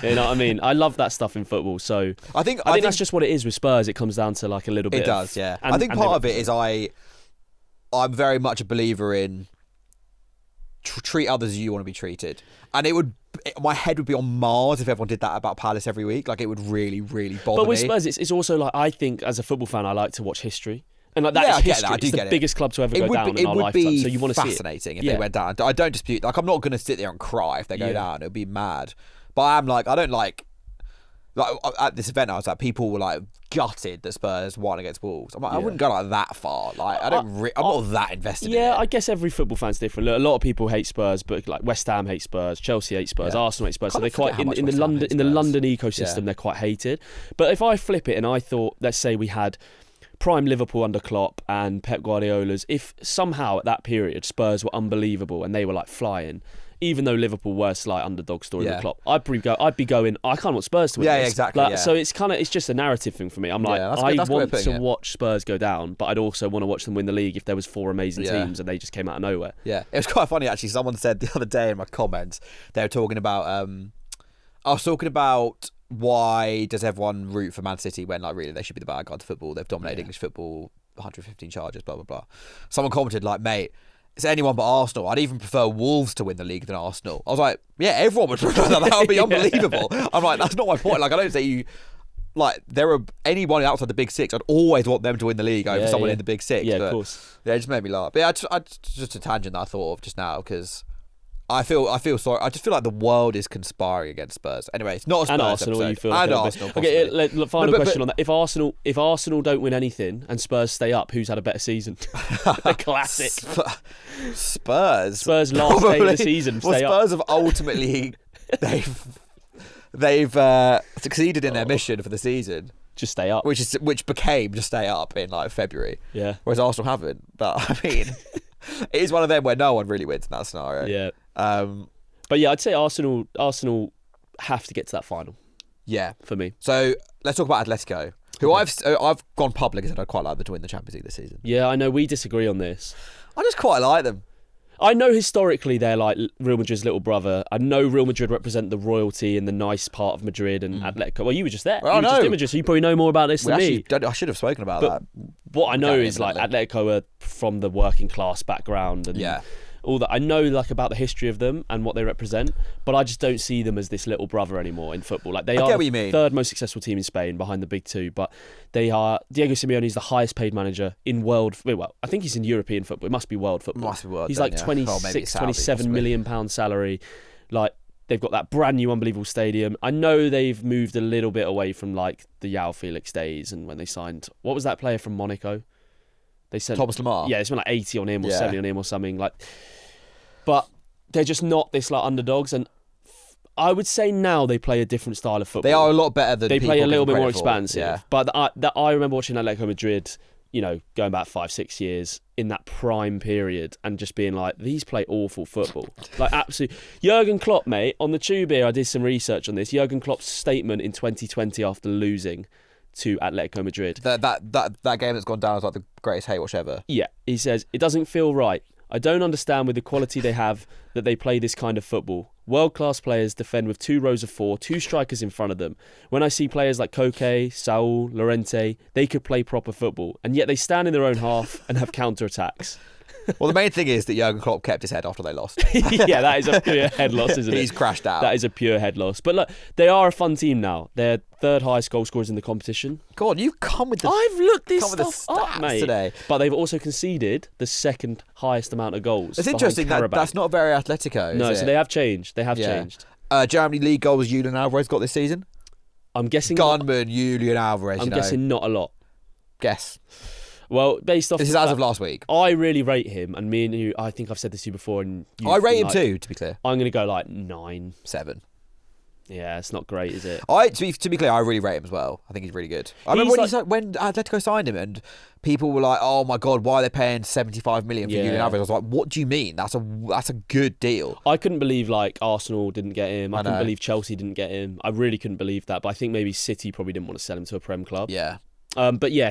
You know what I mean? I love that stuff in football. So I think that's just what it is with Spurs. It comes down to like a little bit. It does, yeah. I think part of it is I'm very much a believer in treat others as you want to be treated, and my head would be on Mars if everyone did that about Palace every week. Like, it would really, really bother me. But with Spurs, it's also like, I think as a football fan, I like to watch history. And like, that is history. It's the biggest club to ever go down in our lifetime. So you want to see it. It would be fascinating if they went down. I don't dispute. Like, I'm not going to sit there and cry if they go down. It would be mad. But I don't like at this event I was like, people were like gutted that Spurs won against Wolves. I'm like, I wouldn't go like that far. Like, I'm not that invested in it. Yeah, I guess every football fan's different. A lot of people hate Spurs, but like West Ham hate Spurs, Chelsea hate Spurs, Arsenal hate Spurs. So they're quite in the London ecosystem. They're quite hated. But if I flip it and I thought, let's say we had prime Liverpool under Klopp and Pep Guardiola's, if somehow at that period Spurs were unbelievable and they were like flying, even though Liverpool were slight underdog story with Klopp, I'd be going, I can't want Spurs to win this. Exactly. Like, so it's just a narrative thing for me. I'm like, I want to watch Spurs go down, but I'd also want to watch them win the league if there was 4 amazing teams and they just came out of nowhere. Yeah, it was quite funny actually. Someone said the other day in my comments, they were talking about, I was talking about why does everyone root for Man City when, like, really they should be the bad guys of football. They've dominated English football, 115 charges, blah, blah, blah. Someone commented like, mate, it's anyone but Arsenal. I'd even prefer Wolves to win the league than Arsenal. I was like, yeah, everyone would prefer that. That would be unbelievable. I'm like, that's not my point. Like, I don't say you... Like, there are anyone outside the Big Six, I'd always want them to win the league over someone in the Big Six. Yeah, of course. Yeah, it just made me laugh. But yeah, just a tangent that I thought of just now, because I feel sorry. I just feel like the world is conspiring against Spurs. Anyway, it's not a Spurs and Arsenal. episode. You feel like and Arsenal. Okay, final question on that. If Arsenal don't win anything and Spurs stay up, who's had a better season? The classic. Spurs last day of the season. Well, Spurs have ultimately they've succeeded in their mission for the season. Just stay up, which became just stay up in like February. Yeah. Whereas Arsenal haven't. But I mean, it is one of them where no one really wins in that scenario. Yeah. But yeah, I'd say Arsenal have to get to that final. Yeah, for me. So let's talk about Atletico, who I've gone public and said I'd quite like them to win the Champions League this season. Yeah, I know we disagree on this. I just quite like them. I know historically they're like Real Madrid's little brother. I know Real Madrid represent the royalty and the nice part of Madrid and Atletico. Well, you were just there. Well, you were just in Madrid, so you probably know more about this than me. I should have spoken about that. What I know is like Atletico are from the working class background and all that. I know like about the history of them and what they represent, but I just don't see them as this little brother anymore in football. Like, they are the third most successful team in Spain behind the big two, but they are. Diego Simeone is the highest paid manager in world. Well, I think he's in European football. It must be world football. Must be world. He's like 27 million pound salary. Like, they've got that brand new unbelievable stadium. I know they've moved a little bit away from like the João Felix days and when they signed, what was that player from Monaco? They sent Thomas Lemar. Yeah, they spent like 80 on him or 70 on him or something. Like, but they're just not this like underdogs, and I would say now they play a different style of football. They are a lot better than they play a little bit more for. expansive. Yeah. But I remember watching Atletico Madrid, you know, going back 5-6 years in that prime period, and just being like, these play awful football. Like, absolutely. Jurgen Klopp, mate, on the tube here, I did some research on this. Jurgen Klopp's statement in 2020 after losing to Atletico Madrid. That game that's gone down as like the greatest hate watch ever. Yeah, he says, it doesn't feel right. I don't understand with the quality they have that they play this kind of football. World-class players defend with 2 rows of 4, 2 strikers in front of them. When I see players like Koke, Saul, Llorente, they could play proper football, and yet they stand in their own half and have counter-attacks. Well, the main thing is that Jurgen Klopp kept his head after they lost. Yeah, that is a pure head loss, isn't it? He's crashed out. That is a pure head loss. But look, they are a fun team now. They're third highest goal scorers in the competition. Go on, you've come with the I've looked this come with stuff the up, stats mate. today. But they've also conceded the second highest amount of goals. It's interesting that that's not very Atletico. No, is so it? they have changed. They have changed. Germany League goals Julian Alvarez got this season? I'm guessing gunman Julian Alvarez. I'm guessing not a lot. Guess. Well, based off This is as of last week. I really rate him, and me and you, I think I've said this to you before, and I rate him too. To be clear, I'm going to go like 9, 7. Yeah, it's not great, is it? To be clear, I really rate him as well. I think he's really good. I remember when Atletico signed him, and people were like, "Oh my god, why are they paying 75 million for Julian Alvarez?" I was like, "What do you mean? That's a good deal." I couldn't believe like Arsenal didn't get him. I couldn't know. believe Chelsea didn't get him. I really couldn't believe that. But I think maybe City probably didn't want to sell him to a Prem club. Yeah. But yeah,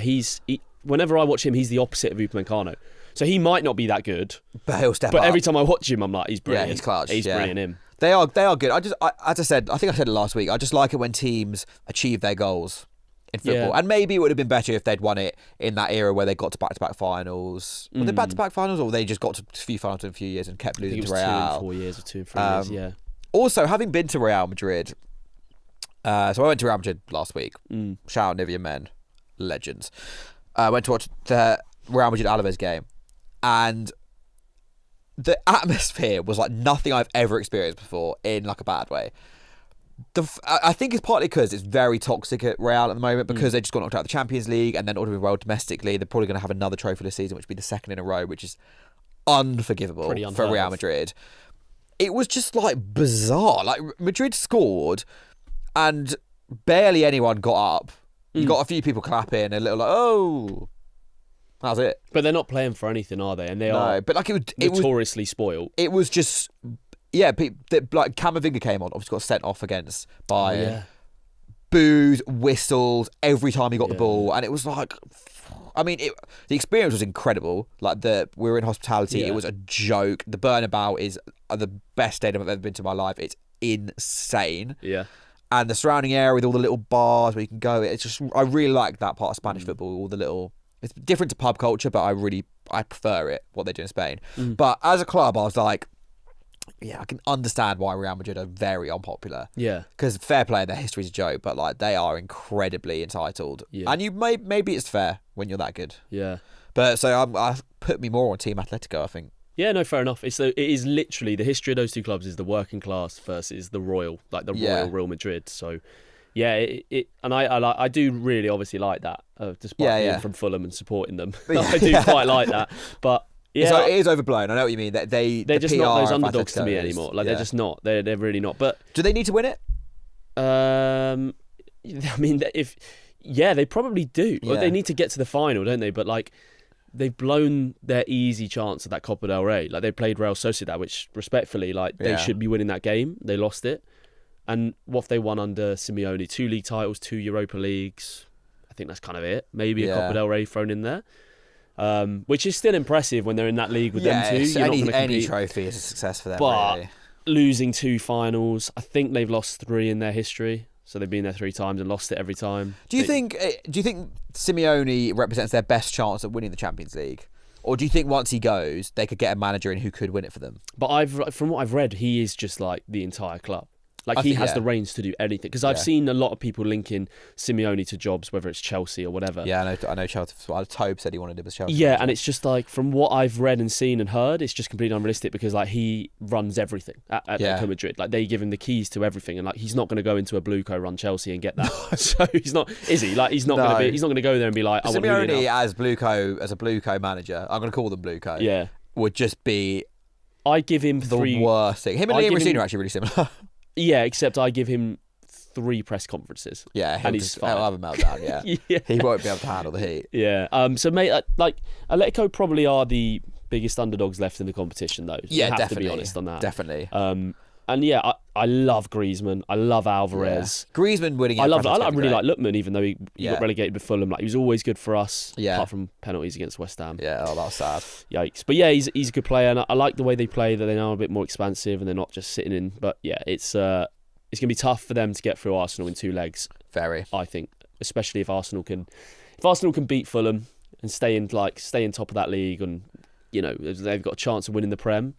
whenever I watch him, he's the opposite of Upamecano. So he might not be that good, but he'll step up. But every time I watch him, I'm like, he's brilliant. Yeah, he's clutch. He's brilliant. Him. They are good. As I said, I think I said it last week. I just like it when teams achieve their goals in football, and maybe it would have been better if they'd won it in that era where they got to back-to-back finals. Were they back-to-back finals, or they just got to a few finals in a few years and kept losing to Real? 2 and 4 years or 2 and 3 years. Yeah. Also, having been to Real Madrid, so I went to Real Madrid last week. Shout out Nivea Men, legends. I went to watch the Real Madrid Alaves game, and the atmosphere was like nothing I've ever experienced before in like a bad way. I think it's partly because it's very toxic at Real at the moment because they just got knocked out of the Champions League and then all doing well domestically. They're probably going to have another trophy this season, which would be the second in a row, which is unforgivable for Real Madrid. It was just like bizarre. Like Madrid scored and barely anyone got up. You got a few people clapping, a little like, oh, that was it. But they're not playing for anything, are they? And they are but like it notoriously spoiled. It was just, like Camavinga came on, obviously got sent off against by boos, whistles every time he got the ball, and it was like, I mean, the experience was incredible. Like we were in hospitality, it was a joke. The Bernabeu is the best stadium I've ever been to in my life. It's insane. Yeah. And the surrounding area with all the little bars where you can go, it's just, I really like that part of Spanish football. All the little, it's different to pub culture, but I prefer it, what they do in Spain. But as a club, I was like, yeah, I can understand why Real Madrid are very unpopular. Yeah. Because fair play, their history's a joke, but like they are incredibly entitled. Yeah. And maybe it's fair when you're that good. Yeah. But so I put me more on Team Atletico, I think. Yeah, no, fair enough. It is literally the history of those two clubs is the working class versus the royal, like the royal Real Madrid. So, yeah, and I do really obviously like that, despite being from Fulham and supporting them. I do quite like that, but yeah, it is overblown. I know what you mean. That they're just not those underdogs to me anymore. Like they're just not. They're really not. But do they need to win it? I mean, they probably do. Well, they need to get to the final, don't they? But like, they've blown their easy chance at that Copa del Rey. Like they played Real Sociedad, which respectfully, like they should be winning that game. They lost it. And what if they won under Simeone? 2 league titles, 2 Europa Leagues. I think that's kind of it. Maybe a Copa del Rey thrown in there. Which is still impressive when they're in that league with them two. Any trophy is a success for them, but really. Losing 2 finals, I think they've lost 3 in their history. So they've been there 3 times and lost it every time. Do you think Simeone represents their best chance at winning the Champions League? Or do you think once he goes, they could get a manager in who could win it for them? But from what I've read, he is just like the entire club. Like he has the reins to do anything. Because I've seen a lot of people linking Simeone to jobs, whether it's Chelsea or whatever. Yeah, I know Chelsea. Tobe said he wanted it with Chelsea. Yeah, and it's just like, from what I've read and seen and heard, it's just completely unrealistic because like he runs everything at Atletico Madrid. Like they give him the keys to everything, and like he's not going to go into a Blueco run Chelsea and get that. So he's not, is he? Like he's not going to go there and be like, I want to win it as a Blueco manager, I'm going to call them Blueco. Yeah, would just be. I give him the worst thing. Him and Liam Rosino are actually really similar. Yeah, except I give him 3 press conferences. Yeah, and he'll have a meltdown. Yeah. He won't be able to handle the heat. Yeah. So, mate, like Atletico probably are the biggest underdogs left in the competition, though. So yeah, you have definitely. to be honest on that. Definitely. And yeah, I love Griezmann. I love Alvarez. Yeah. Griezmann winning. I really like Lookman, even though he got relegated with Fulham. Like he was always good for us. Yeah. Apart from penalties against West Ham. Yeah. Oh, that's sad. Yikes. But yeah, he's a good player, and I like the way they play. That they're now a bit more expansive, and they're not just sitting in. But yeah, it's going to be tough for them to get through Arsenal in 2 legs. Very. I think, especially if Arsenal can beat Fulham and stay in top of that league, and you know they've got a chance of winning the Prem.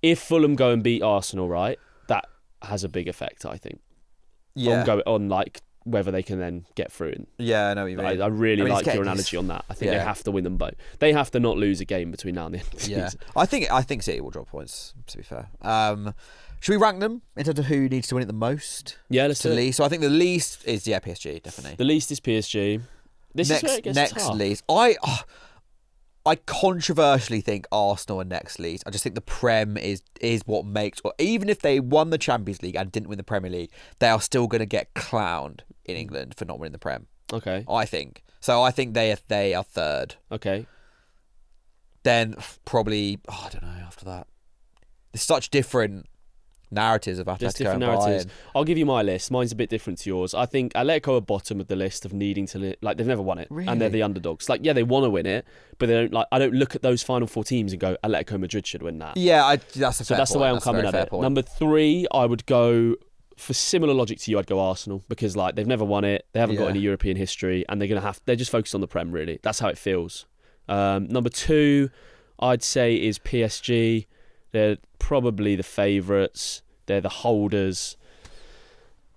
If Fulham go and beat Arsenal, right, that has a big effect, I think. Yeah. On like whether they can then get through. And Yeah, I know what you mean. I really like your getting analogy on that. I think they have to win them both. They have to not lose a game between now and the end of the season. I think City will drop points, to be fair. Should we rank them in terms of who needs to win it the most? Yeah, let's do it. Least. So I think the least is PSG, definitely. The least is PSG. This is where it gets tough. Least. I controversially think Arsenal are next least. I just think the Prem is what makes... Or even if they won the Champions League and didn't win the Premier League, they are still going to get clowned in England for not winning the Prem. Okay. I think. So I think they are third. Okay. Then probably... I don't know, after that. There's such different narratives of Atletico and Bayern. I'll give you my list. Mine's a bit different to yours. I think Atletico are bottom of the list of needing to... Like, they've never won it. Really? And they're the underdogs. Like, yeah, they want to win it, but they don't... Like, I don't look at those final four teams and go, Atletico Madrid should win that. Yeah, that's a fair that's the way I'm coming at it. Number 3, I would go... For similar logic to you, I'd go Arsenal, because like they've never won it, they haven't got any European history, and they're just focused on the Prem, really. That's how it feels. Number 2, I'd say, is PSG. They're probably the favourites. They're the holders.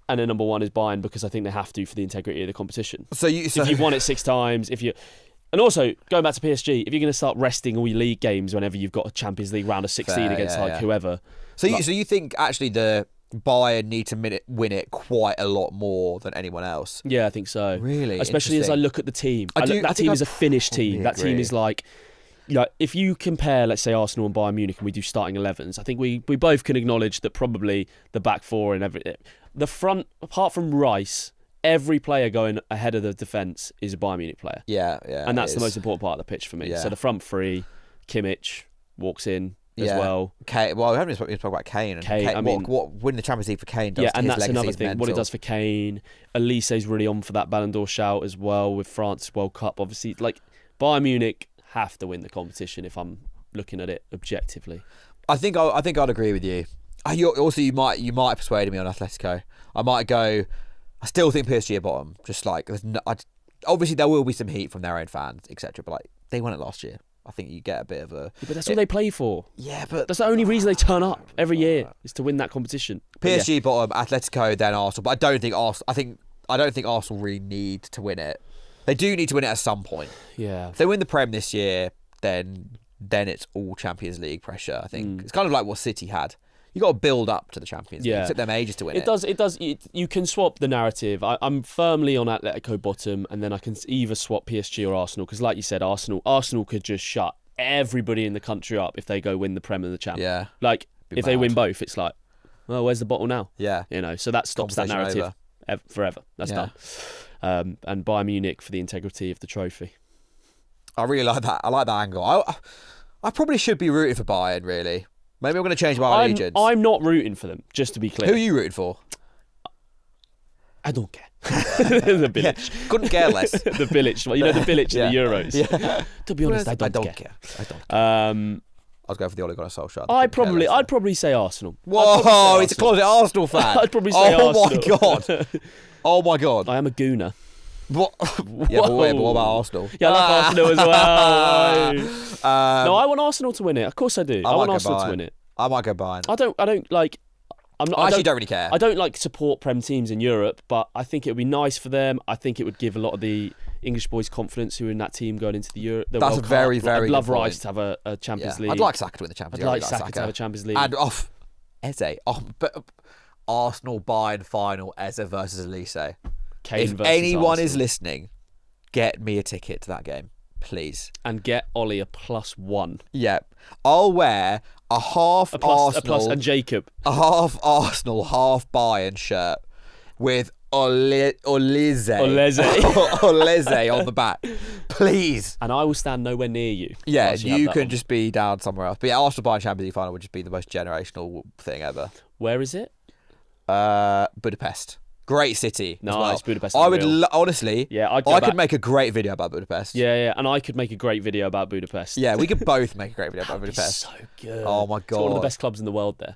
And then number 1 is Bayern, because I think they have to for the integrity of the competition. So if you've won it 6 times, and also, going back to PSG, if you're going to start resting all your league games whenever you've got a Champions League round of 16 against whoever. So you think actually the Bayern need to win it quite a lot more than anyone else? Yeah, I think so. Really? Especially as I look at the team. That team is a finished team. That team is like... if you compare, let's say, Arsenal and Bayern Munich, and we do starting 11s, I think we both can acknowledge that probably the back four and everything, the front, apart from Rice, every player going ahead of the defence is a Bayern Munich player. Yeah. And that's the most important part of the pitch for me. Yeah. So the front three, Kimmich walks in as well. Kane, we haven't even spoken about Kane. What winning the Champions League for Kane does to his and that's legacy another is thing. mental. What it does for Kane. Elise's really on for that Ballon d'Or shout as well with France World Cup. Obviously, like Bayern Munich have to win the competition if I'm looking at it objectively. I think I'd agree with you. You might persuade me on Atletico. I might go. I still think PSG are bottom. Just like obviously there will be some heat from their own fans, etc. But like they won it last year. I think you get a bit of a... Yeah, but that's what they play for. Yeah, but... That's the only reason they turn up every year, is to win that competition. PSG bottom, Atletico, then Arsenal. But I don't think Arsenal really need to win it. They do need to win it at some point. Yeah. If they win the Prem this year, then it's all Champions League pressure, I think. It's kind of like what City had. You got to build up to the Champions League. It took them ages to win it. It does. You can swap the narrative. I'm firmly on Atletico bottom, and then I can either swap PSG or Arsenal, because like you said, Arsenal could just shut everybody in the country up if they go win the Prem and the Champions. Yeah. Like, if they win both, it's like, well, where's the bottle now? Yeah. So that stops that narrative forever. That's done. And Bayern Munich for the integrity of the trophy. I really like that. I like that angle. I probably should be rooting for Bayern, really. Maybe I'm going to change my allegiance. I'm not rooting for them, just to be clear. Who are you rooting for? I don't care. The village. Yeah, couldn't care less. The village. Well, the village in the Euros. Yeah. To be honest, I don't care. I don't care. I was going for the Ole Gunnar Solskjaer. I'd probably say Arsenal. Whoa, he's a closet Arsenal fan. I'd probably say Arsenal. Oh my god. Oh my god. I am a gooner. What? Yeah, but what about Arsenal? Yeah, I like Arsenal as well. No, I want Arsenal to win it. Of course I do. I want Arsenal to win it. I might go Bayern. I don't like... I don't really care. I don't like support Prem teams in Europe, but I think it would be nice for them. I think it would give a lot of the English boys confidence who are in that team going into the World Cup. That's a very, very I'd love good point. Rice to have a Champions League. I'd like Saka to win the Champions League. I'd like Saka to have a Champions League. And Eze. But Arsenal Bayern final, Eze versus Elise. If anyone is listening, get me a ticket to that game, please. And get Ollie a +1. Yeah. I'll wear a half Arsenal and Jacob. A half Arsenal, half Bayern shirt with Oleze on the back. Please. And I will stand nowhere near you. Yeah, you can just be down somewhere else. But yeah, Arsenal Bayern Champions League final would just be the most generational thing ever. Where is it? Budapest. Great city. Nice, well. Budapest. I would honestly. Yeah, I could make a great video about Budapest. Yeah, and I could make a great video about Budapest. Yeah, we could both make a great video about Budapest. So good. Oh my god, it's one of the best clubs in the world there.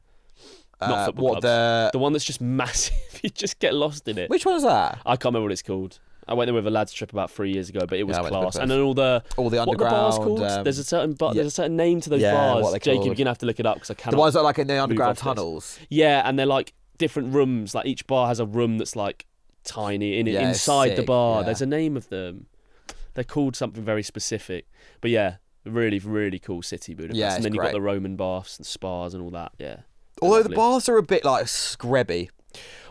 Not football clubs. The one that's just massive. You just get lost in it. Which one is that? I can't remember what it's called. I went there with a lads trip about 3 years ago, but it was class. And then all the underground. What are the bars called? There's a certain name to those bars. Jacob, you're gonna have to look it up because I cannot. The ones that are like in the underground tunnels. Yeah, and they're like different rooms. Like each bar has a room that's like tiny Yeah, inside the sick, bar. yeah. There's a name of them. They're called something very specific. But yeah, really, really cool city, Budapest. Yeah, and it's then you've great. got the Roman baths and spas and all that. Yeah. Although Lovely. the bars are a bit like scrubby.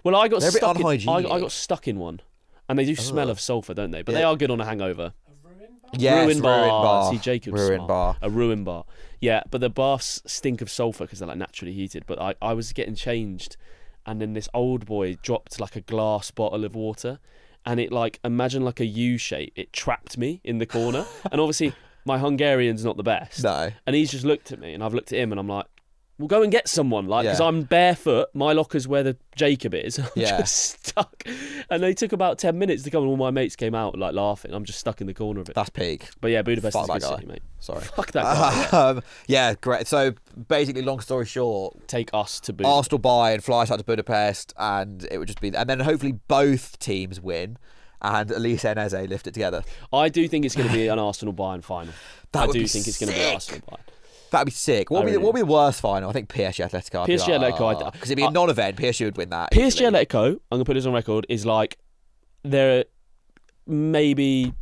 Well, I got They're a bit stuck. I unhygienic. got stuck in one, and they do smell of sulphur, don't they? But Yeah. they are good on a hangover. A ruin bar? Yes, Ruin bar. See, Jacob's Ruin smart. bar. A ruin bar. Yeah, but the baths stink of sulphur because they're like naturally heated. But I was getting changed, and then this old boy dropped like a glass bottle of water, and it like imagine like a U shape. It trapped me in the corner, and obviously my Hungarian's not the best. No. And he's just looked at me, and I've looked at him, and I'm like, "We'll go and get someone," like because Yeah. I'm barefoot. My locker's where the Jacob is. I'm Yeah. just stuck, and they took about 10 minutes to come, and all my mates came out like laughing. I'm just stuck in the corner of it. That's peak. But yeah, Budapest Fuck is a good that guy. city, mate. Sorry. Fuck that guy. Yeah. Yeah, great. So basically, long story short, Take us to Budapest. Arsenal buy and fly us out to Budapest, and it would just be, and then hopefully both teams win, and Elise and Eze lift it together. I do think it's going to be an Arsenal Bayern final. That I would do be think it's going to be sick. Arsenal Bayern. That'd be sick. What would be the worst final? I think PSG Atletico. PSG Atletico, Because it'd be a non-event. PSG would win that. PSG easily. Atletico, I'm going to put this on record, is like there are maybe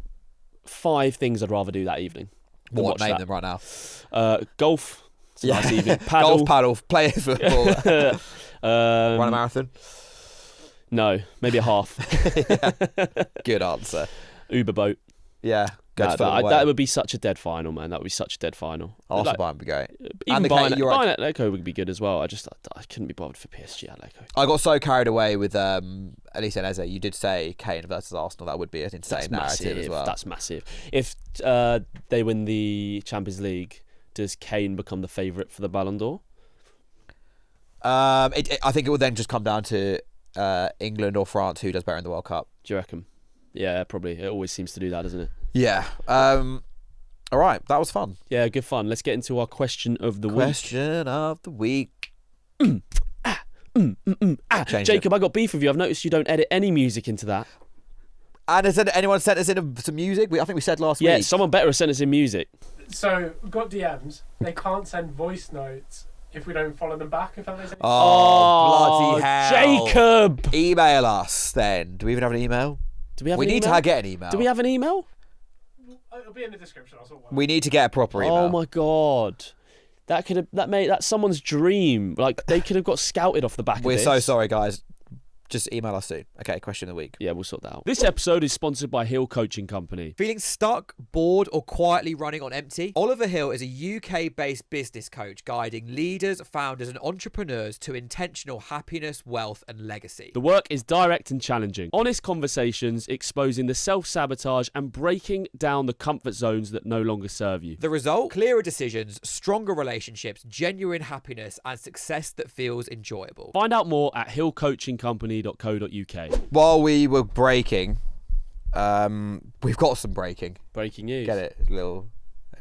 5 things I'd rather do that evening. than What? watch Name that. them right now. Golf. It's a Yeah. nice evening. Paddle. Golf, paddle, play football, run a marathon. No, maybe a half. Good answer. Uber boat. Yeah. Go to That, Fulham away. that would be such a dead final, man. That would be such a dead final. Arsenal Like, Bayern would be great. even And the Bayern you're right. Atletico would be good as well. I couldn't be bothered for PSG Atletico. I got so carried away with Elise and Eze. You did say Kane versus Arsenal. That would be an insane narrative as well. That's massive. If they win the Champions League, does Kane become the favourite for the Ballon d'Or? I think it would then just come down to England or France who does better in the World Cup. Do you reckon? Yeah, probably. It always seems to do that, doesn't it? Yeah. All right. That was fun. Yeah, good fun. Let's get into our question of the Question of the week. week. Change Jacob, I got beef with you. I've noticed you don't edit any music into that. And has anyone sent us in some music? I think we said last Yeah, week. someone better have sent us in music. So, we've got DMs. They can't send voice notes if we don't follow them back, if that makes sense. Oh, bloody hell. Jacob! Email us then. Do we even have an email? Do we have We an need email? to get an email. Do we have an email? It'll be in the description. I'll sort one. We need to get a proper email. Oh my god. That's someone's dream. Like they could have got scouted off the back We're of this. so sorry, guys. Just email us soon. Okay, question of the week. Yeah, we'll sort that out. This episode is sponsored by Hill Coaching Company. Feeling stuck, bored, or quietly running on empty? Oliver Hill is a UK-based business coach guiding leaders, founders, and entrepreneurs to intentional happiness, wealth, and legacy. The work is direct and challenging. Honest conversations exposing the self-sabotage and breaking down the comfort zones that no longer serve you. The result? Clearer decisions, stronger relationships, genuine happiness, and success that feels enjoyable. Find out more at hillcoachingcompany.co.uk. While we were breaking, we've got some breaking. Breaking news. Get it? Little.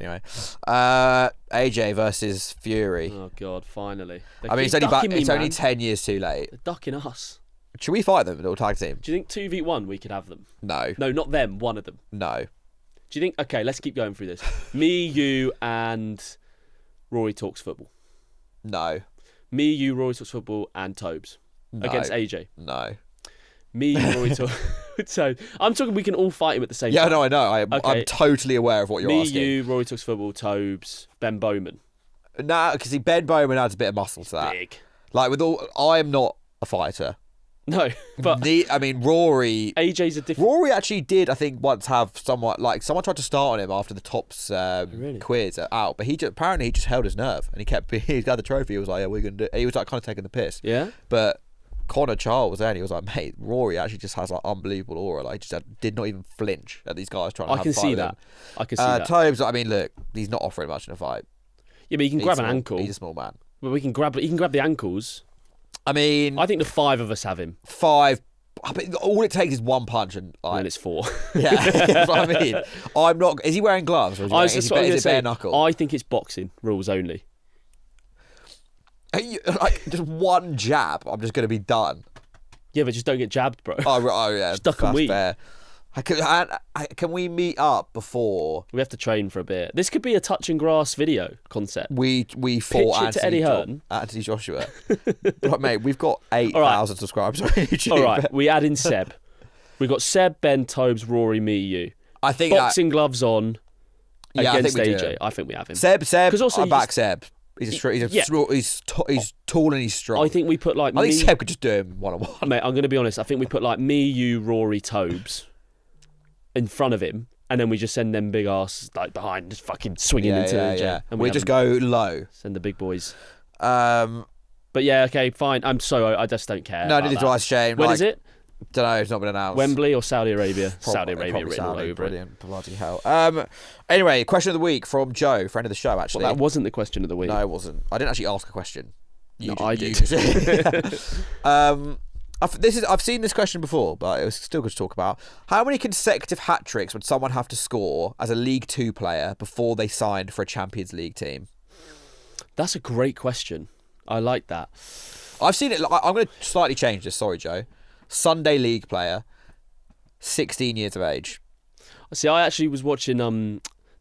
Anyway, AJ versus Fury. Oh god, finally. I mean, it's only 10 years too late. They're ducking us. Should we fight them, a little tag team? Do you think 2v1 we could have them? No. No, not them, one of them. No. Do you think... Okay, let's keep going through this. Me, you, and Rory Talks Football. No. Me, you, Rory Talks Football, and Tobes. No. Against AJ. No. Me, you, Rory Talks... So, I'm talking we can all fight him at the same Yeah, time. no, I know. Okay. I'm totally aware of what you're Me, asking. you, Rory Talks Football, Tobes, Ben Bowman. Nah, because Ben Bowman adds a bit of muscle to that. Big. Like, I am not a fighter. No, but Rory... AJ's a different... Rory actually did, I think, once have someone tried to start on him after the Tops Really? quiz out, but apparently he just held his nerve and he got the trophy. He was like, yeah, we're going to do it. He was like kind of taking the piss. Yeah? But Connor Charles was there and he was like, mate, Rory actually just has like unbelievable aura. Like, did not even flinch at these guys trying to have a fight with him. I can see that. Tobes, I mean, look, he's not offering much in a fight. Yeah, but he can He's grab an small. ankle. He's a small man. But he can grab the ankles. I mean, I think the 5 of us have him. 5. I mean, all it takes is one punch and And then it's 4. yeah, that's what I mean. I'm not. Is he wearing gloves or is it bare knuckle? I think it's boxing rules only. Like just one jab, I'm just going to be done. Yeah, but just don't get jabbed, bro. Oh yeah, Just duck and that's weave. fair. Can we meet up before We have to train for a bit. This could be a touch and grass video concept. we fought Pitch it to Eddie Hearn. Anthony Joshua? Right, mate, we've got 8,000 subscribers on YouTube. All right, we add in Seb. We've got Seb, Ben, Tobes, Rory, me, you. I think boxing gloves on against I think AJ. I think we have him. Seb. Also I back Seb. He's tall and he's strong. I think we put like. I think Seb could just do him one-on-one. Mate, I'm going to be honest. I think we put like me, you, Rory, Tobes in front of him, and then we just send them big ass like behind, just fucking swinging into the jet. And we just go low. Send the big boys. But yeah, okay, fine. I'm sorry, I just don't care. No, neither do I, Shane. When is it? Don't know. It's not been announced. Wembley or Saudi Arabia? Saudi Arabia written all over Brilliant. Bloody hell. Anyway, question of the week from Joe, friend of the show, actually. Well, that wasn't the question of the week. No, it wasn't. I didn't actually ask a question. I did. I've seen this question before, but it was still good to talk about. How many consecutive hat-tricks would someone have to score as a League 2 player before they signed for a Champions League team? That's a great question. I like that. I've seen it. I'm going to slightly change this. Sorry, Joe. Sunday League player, 16 years of age. See, I actually was watching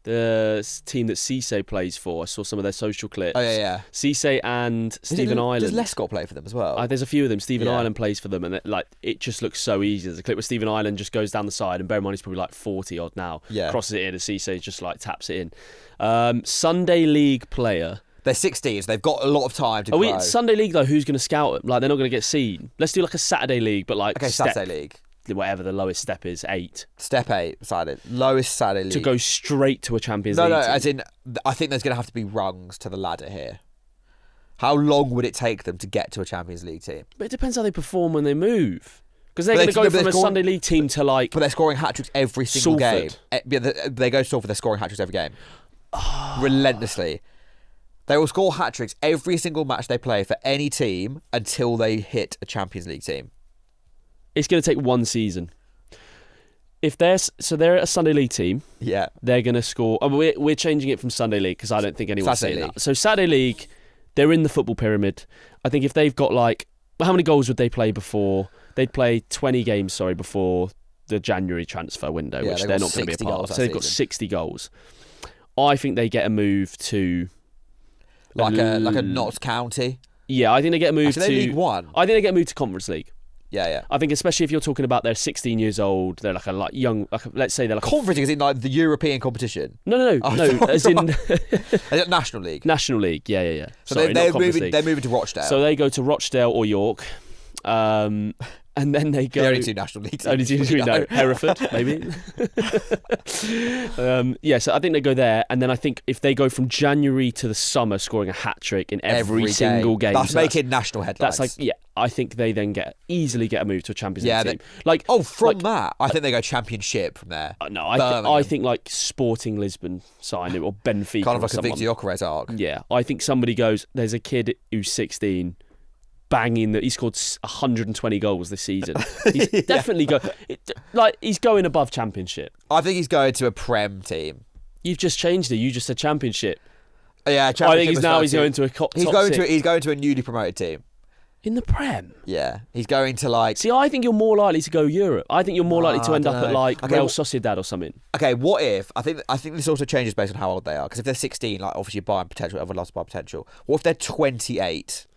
the team that Cisse plays for. I saw some of their social clips. Oh, yeah. Cisse and Stephen Ireland. Does Lescott play for them as well? There's a few of them. Stephen Ireland plays for them, and it just looks so easy. There's a clip where Stephen Ireland just goes down the side, and bear in mind he's probably like 40 odd now. Yeah. Crosses it in, and Cisse just like taps it in. Sunday League player. They're 16s. They've got a lot of time to grow. Sunday League though? Who's going to scout them? Like they're not going to get seen. Let's do like a Saturday League, but like Saturday League. Whatever the lowest step is, 8. Step 8, Saturday. Lowest Saturday League. To go straight to a Champions League. No, as in, I think there's going to have to be rungs to the ladder here. How long would it take them to get to a Champions League team? But it depends how they perform when they move. Because they're going to go from a Sunday League team to like. But they're scoring hat-tricks every single game. They go to Salford, they're scoring hat-tricks every game. Relentlessly. They will score hat-tricks every single match they play for any team until they hit a Champions League team. It's going to take one season. If they're a Sunday League team, they're going to score. We're changing it from Sunday League because I don't think anyone's saying that. So Saturday League, they're in the football pyramid. I think if they've got how many goals would they play before? They'd play 20 games, before the January transfer window, which they're not going to be a part of. So they've got 60 goals. I think they get a move to like a Notts County. Yeah, I think they get a move to League One. I think they get a move to Conference League. Yeah. I think especially if you're talking about they're 16 years old, they're young, let's say they're like Conference League, is in like the European competition. No, as in National League. National League, yeah. So they're moving to Rochdale. So they go to Rochdale or York, and then they go. The only two National Leagues. Only two we know. Hereford, maybe. So I think they go there, and then I think if they go from January to the summer, scoring a hat trick in every single game, that's making national headlines. That's I think they then easily get a move to a Champions League team. That, I think they go Championship from there. No, I think like Sporting Lisbon sign it or Benfica, kind of like a Victor Gyökeres arc. Yeah, I think somebody goes. There's a kid who's 16. Banging that he scored 120 goals this season. He's definitely he's going above Championship. I think he's going to a Prem team. You've just changed it. You just said Championship. Yeah, Championship. I think he's going to a top He's going to a newly promoted team. In the Prem? Yeah. He's going to See, I think you're more likely to go Europe. I think you're more likely to end up at Real Sociedad or something. Okay, what if I think this also changes based on how old they are, because if they're 16, obviously you're buying potential, everyone loves to buy potential. What if they're 28?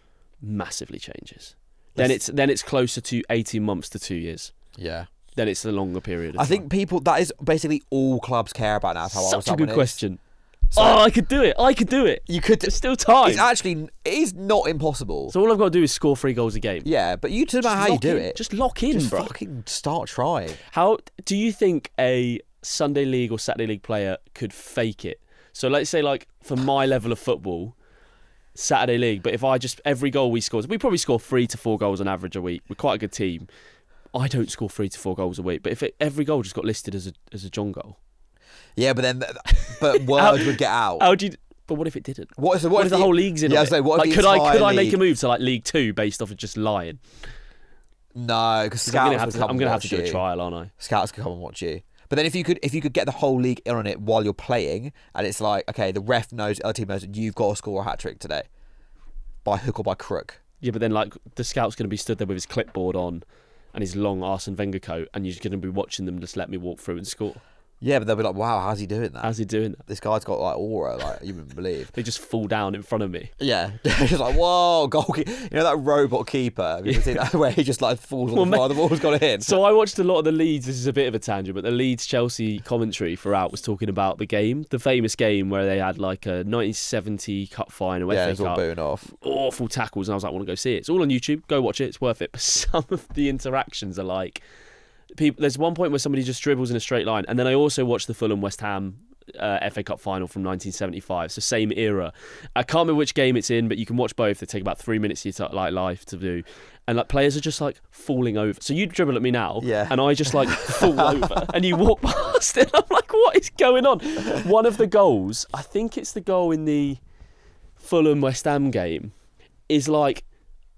Massively changes. Then it's closer to 18 months to 2 years. Yeah. Then it's a longer period. I think that is basically all clubs care about now. How such a good question. I could do it. You could. There's still time. It is not impossible. So all I've got to do is score 3 goals a game. Yeah, but you talk about how you do it. Just lock in, bro. Fucking start trying. How do you think a Sunday League or Saturday League player could fake it? So let's say for my level of football, Saturday League, but if every goal we probably score 3 to 4 goals on average a week. We're quite a good team. I don't score 3 to 4 goals a week, but if every goal just got listed as a John goal. Yeah, but word would get out. But what if it didn't? What if the whole league's in it? Could I make a move to League 2 based off of just lying? No, because scouts I'm gonna have to do a trial, aren't I? Scouts could come and watch you. But then if you could get the whole league in on it while you're playing, and it's okay, the ref knows, the other team knows that you've got to score a hat trick today, by hook or by crook. Yeah, but then the scout's going to be stood there with his clipboard on, and his long Arsene Wenger coat, and you're just going to be watching them just let me walk through and score. Yeah, but they'll be like, wow, how's he doing that? How's he doing that? This guy's got like aura, like you wouldn't believe. They just fall down in front of me. Yeah, just like, whoa, goalkeeper. You know that robot keeper? Have you ever seen that where he just like falls on the floor, the ball's got in? So I watched a lot of the Leeds, this is a bit of a tangent, but the Leeds-Chelsea commentary throughout was talking about the game, the famous game where they had like a 1970 Cup final, Yeah, FA it's all Cup, booing off. awful tackles, and I was like, I want to go see it. It's all on YouTube, go watch it, it's worth it. But some of the interactions are like, there's one point where somebody just dribbles in a straight line, and then I also watched the Fulham West Ham FA Cup final from 1975, so same era. I can't remember which game it's in, but you can watch both. They take about 3 minutes of your life to do, and like players are just like falling over. So you dribble at me now, and I just like fall over, and you walk past it. I'm like, what is going on? One of the goals, I think it's the goal in the Fulham West Ham game, is like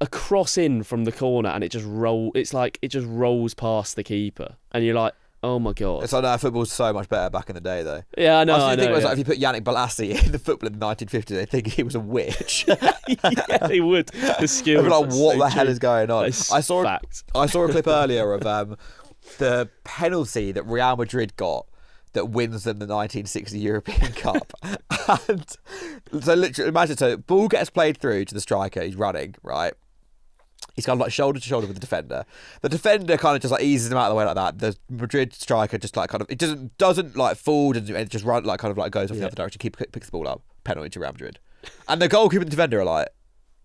a cross in from the corner, and it just rolls past the keeper, and you're like, oh my god! It's like, no, football's so much better back in the day, though. Yeah, I know. I think it was yeah. like if you put Yannick Bolasie in the football in the 1950s, they think he was a witch. Yeah, they would. The skills. They'd be like, what the hell is going on? I saw a clip earlier of the penalty that Real Madrid got that wins them the 1960 European Cup. And so literally, imagine, so ball gets played through to the striker, he's running, right? He's kind of like shoulder to shoulder with the defender. The defender kind of just like eases him out of the way like that. The Madrid striker just like kind of, it doesn't like fall, and it just run like kind of like goes off the other direction, picks the ball up, penalty to Real Madrid. And the goalkeeper and defender are like,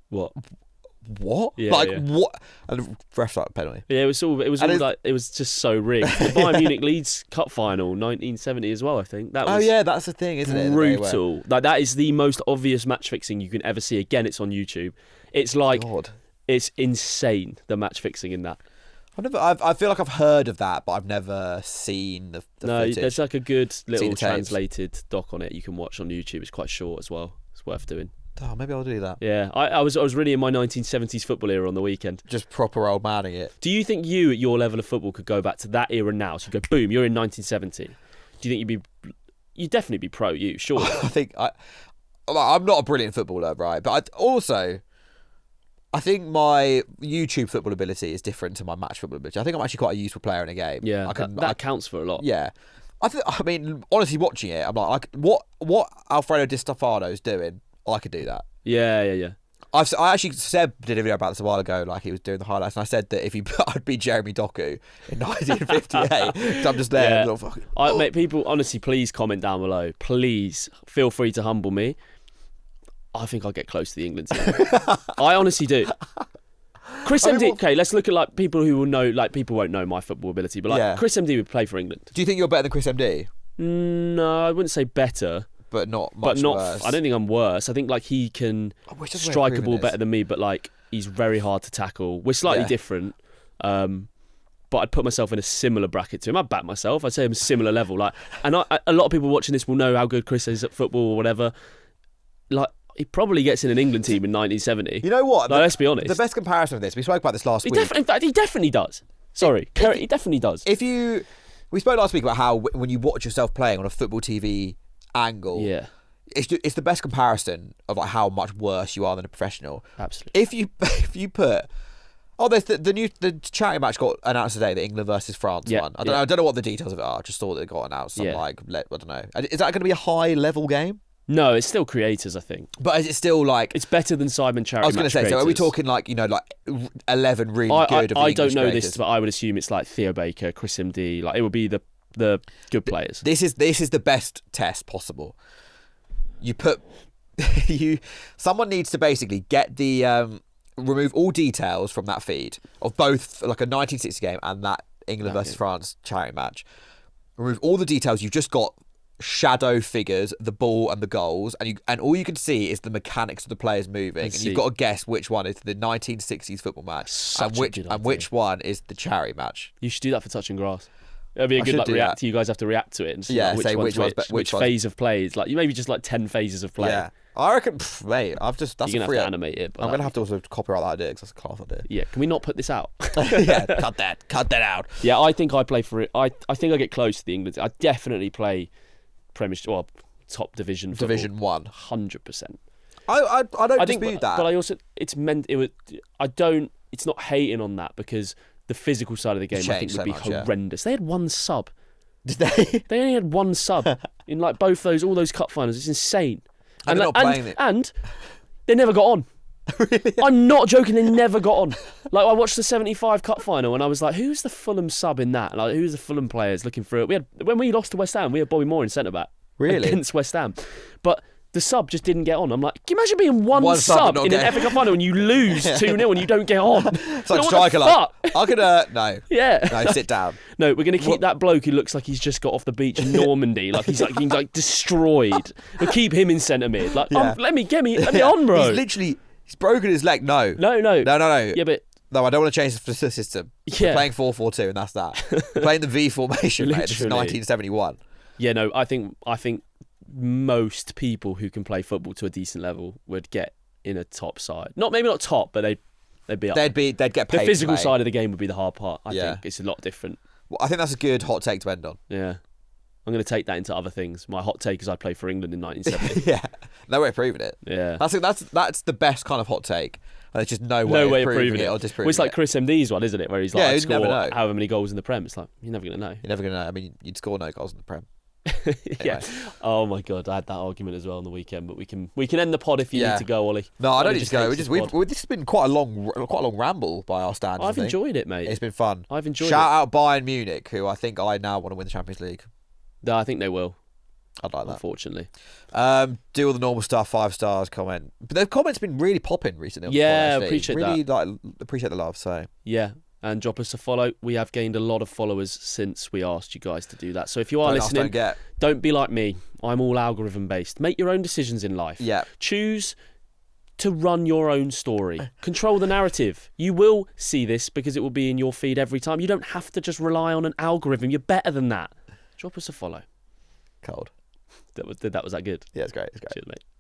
what? Yeah, like yeah. what? And the ref's like, penalty. Yeah, it was just so rigged. The Bayern Munich Leeds Cup final 1970 as well, I think. That was that's the thing, isn't it? Brutal. Like that is the most obvious match fixing you can ever see. Again, it's on YouTube. It's like it's insane, the match fixing in that. I feel like I've heard of that, but I've never seen the footage. There's like a good little translated doc on it you can watch on YouTube. It's quite short as well. It's worth doing. Oh, maybe I'll do that. Yeah, I was really in my 1970s football era on the weekend. Just proper old manning it. Do you think you, at your level of football, could go back to that era now? So you go, boom, you're in 1970. Do you think you'd definitely be pro, sure? I think I'm not a brilliant footballer, right? But I think my YouTube football ability is different to my match football ability. I think I'm actually quite a useful player in a game. Yeah, that counts for a lot. Yeah. I mean, honestly, watching it, I'm like, what Alfredo Di Stefano's doing, I could do that. Yeah. I actually did a video about this a while ago, like he was doing the highlights, and I said that I'd be Jeremy Doku in 1958. So I'm just there. Yeah. Mate, people, honestly, please comment down below. Please feel free to humble me. I think I'll get close to the England team. I honestly do. Chris MD. Okay, let's look at like people who will know. Like people won't know my football ability, but like Chris MD would play for England. Do you think you're better than Chris MD? No, I wouldn't say better. But not much worse. I don't think I'm worse. I think like he can strike a ball better than me, but like he's very hard to tackle. We're slightly different, but I'd put myself in a similar bracket to him. I'd back myself. I'd say I'm a similar level. Like, and a lot of people watching this will know how good Chris is at football or whatever. Like, he probably gets in an England team in 1970. You know what? Like, let's be honest. The best comparison of this, we spoke about this last week. In fact, he definitely does. Sorry, he definitely does. We spoke last week about how when you watch yourself playing on a football TV angle, it's the best comparison of like how much worse you are than a professional. Absolutely. If you put there's the charity match got announced today, the England versus France one. I don't know what the details of it are. I just saw that it got announced. I don't know. Is that going to be a high level game? No, it's still creators, I think. But is it still like... It's better than Simon Charity. I was going to say, creators. So are we talking like, like 11 really good of I don't know creators? this, but I would assume it's like Theo Baker, Chris MD, like it would be the good players. This is the best test possible. Someone needs to basically get the... remove all details from that feed of both like a 1960 game and that England versus France charity match. Remove all the details. You've just got shadow figures, the ball and the goals, and all you can see is the mechanics of the players moving, and you've got to guess which one is the 1960s football match and which one is the charity match. You should do that for touching grass. It'd be a good like react. You guys have to react to it and see which phase of play is like. You maybe just like 10 phases of play. Yeah, I reckon, mate. That's you're gonna have to animate it. I'm gonna have to also copyright that idea because that's a class idea. Yeah, can we not put this out? Yeah, cut that out. Yeah, I think I play for it. I think I get close to the England. I definitely play Premiership, top division football. Division 1, 100%. I don't dispute that, but I also it's not hating on that because the physical side of the game I think would be horrendous. They had one sub Did they? They only had one sub in like all those cup finals. It's insane. And they're not playing it. And they never got on. Really? I'm not joking. They never got on. Like I watched the '75 Cup final and I was like, "Who's the Fulham sub in that? Like, who's the Fulham players looking for it?" When we lost to West Ham, we had Bobby Moore in centre back. Really? Against West Ham, but the sub just didn't get on. I'm like, can you imagine being one sub sub in an FA Cup final and you lose 2-0 and you don't get on? It's like striker. Like, I could. No. Yeah. No, sit down. No, we're going to keep that bloke who looks like he's just got off the beach in Normandy, like he's like destroyed. We'll keep him in centre mid. Like, let me on, bro. He's broken his leg. No. No. Yeah, but no, I don't want to change the system. Yeah. We're playing 4-4-2, and that's that. We're playing the V formation, mate. This is 1971. Yeah, no, I think most people who can play football to a decent level would get in a top side. Maybe not top, but they'd be up. They'd get paid. The physical side of the game would be the hard part. I think it's a lot different. Well, I think that's a good hot take to end on. Yeah. I'm going to take that into other things. My hot take is I played for England in 1970. Yeah. No way of proving it. Yeah. That's the best kind of hot take. There's just no way of proving it or disproving it. Well, it's like Chris MD's one, isn't it? Where he's like, I'd never score know. however many goals in the Prem. It's like, you're never going to know. You're never going to know. I mean, you'd score no goals in the Prem. Yeah. Oh my God, I had that argument as well on the weekend, but we can end the pod if you need to go, Ollie. No, I don't need to go. This has been quite a long ramble by our standards. I've enjoyed it, mate. It's been fun. I've enjoyed it. Shout out Bayern Munich, who I think I now want to win the Champions League. No, I think they will. I'd like that. Unfortunately. Do all the normal stuff, 5 stars, comment. But the comments been really popping recently. On yeah, the appreciate really, that. Appreciate the love. So yeah, and drop us a follow. We have gained a lot of followers since we asked you guys to do that. So if you are listening, don't be like me. I'm all algorithm based. Make your own decisions in life. Yeah. Choose to run your own story. Control the narrative. You will see this because it will be in your feed every time. You don't have to just rely on an algorithm. You're better than that. Drop us a follow. Cold. That was that good? Yeah, it's great. Cheers, mate.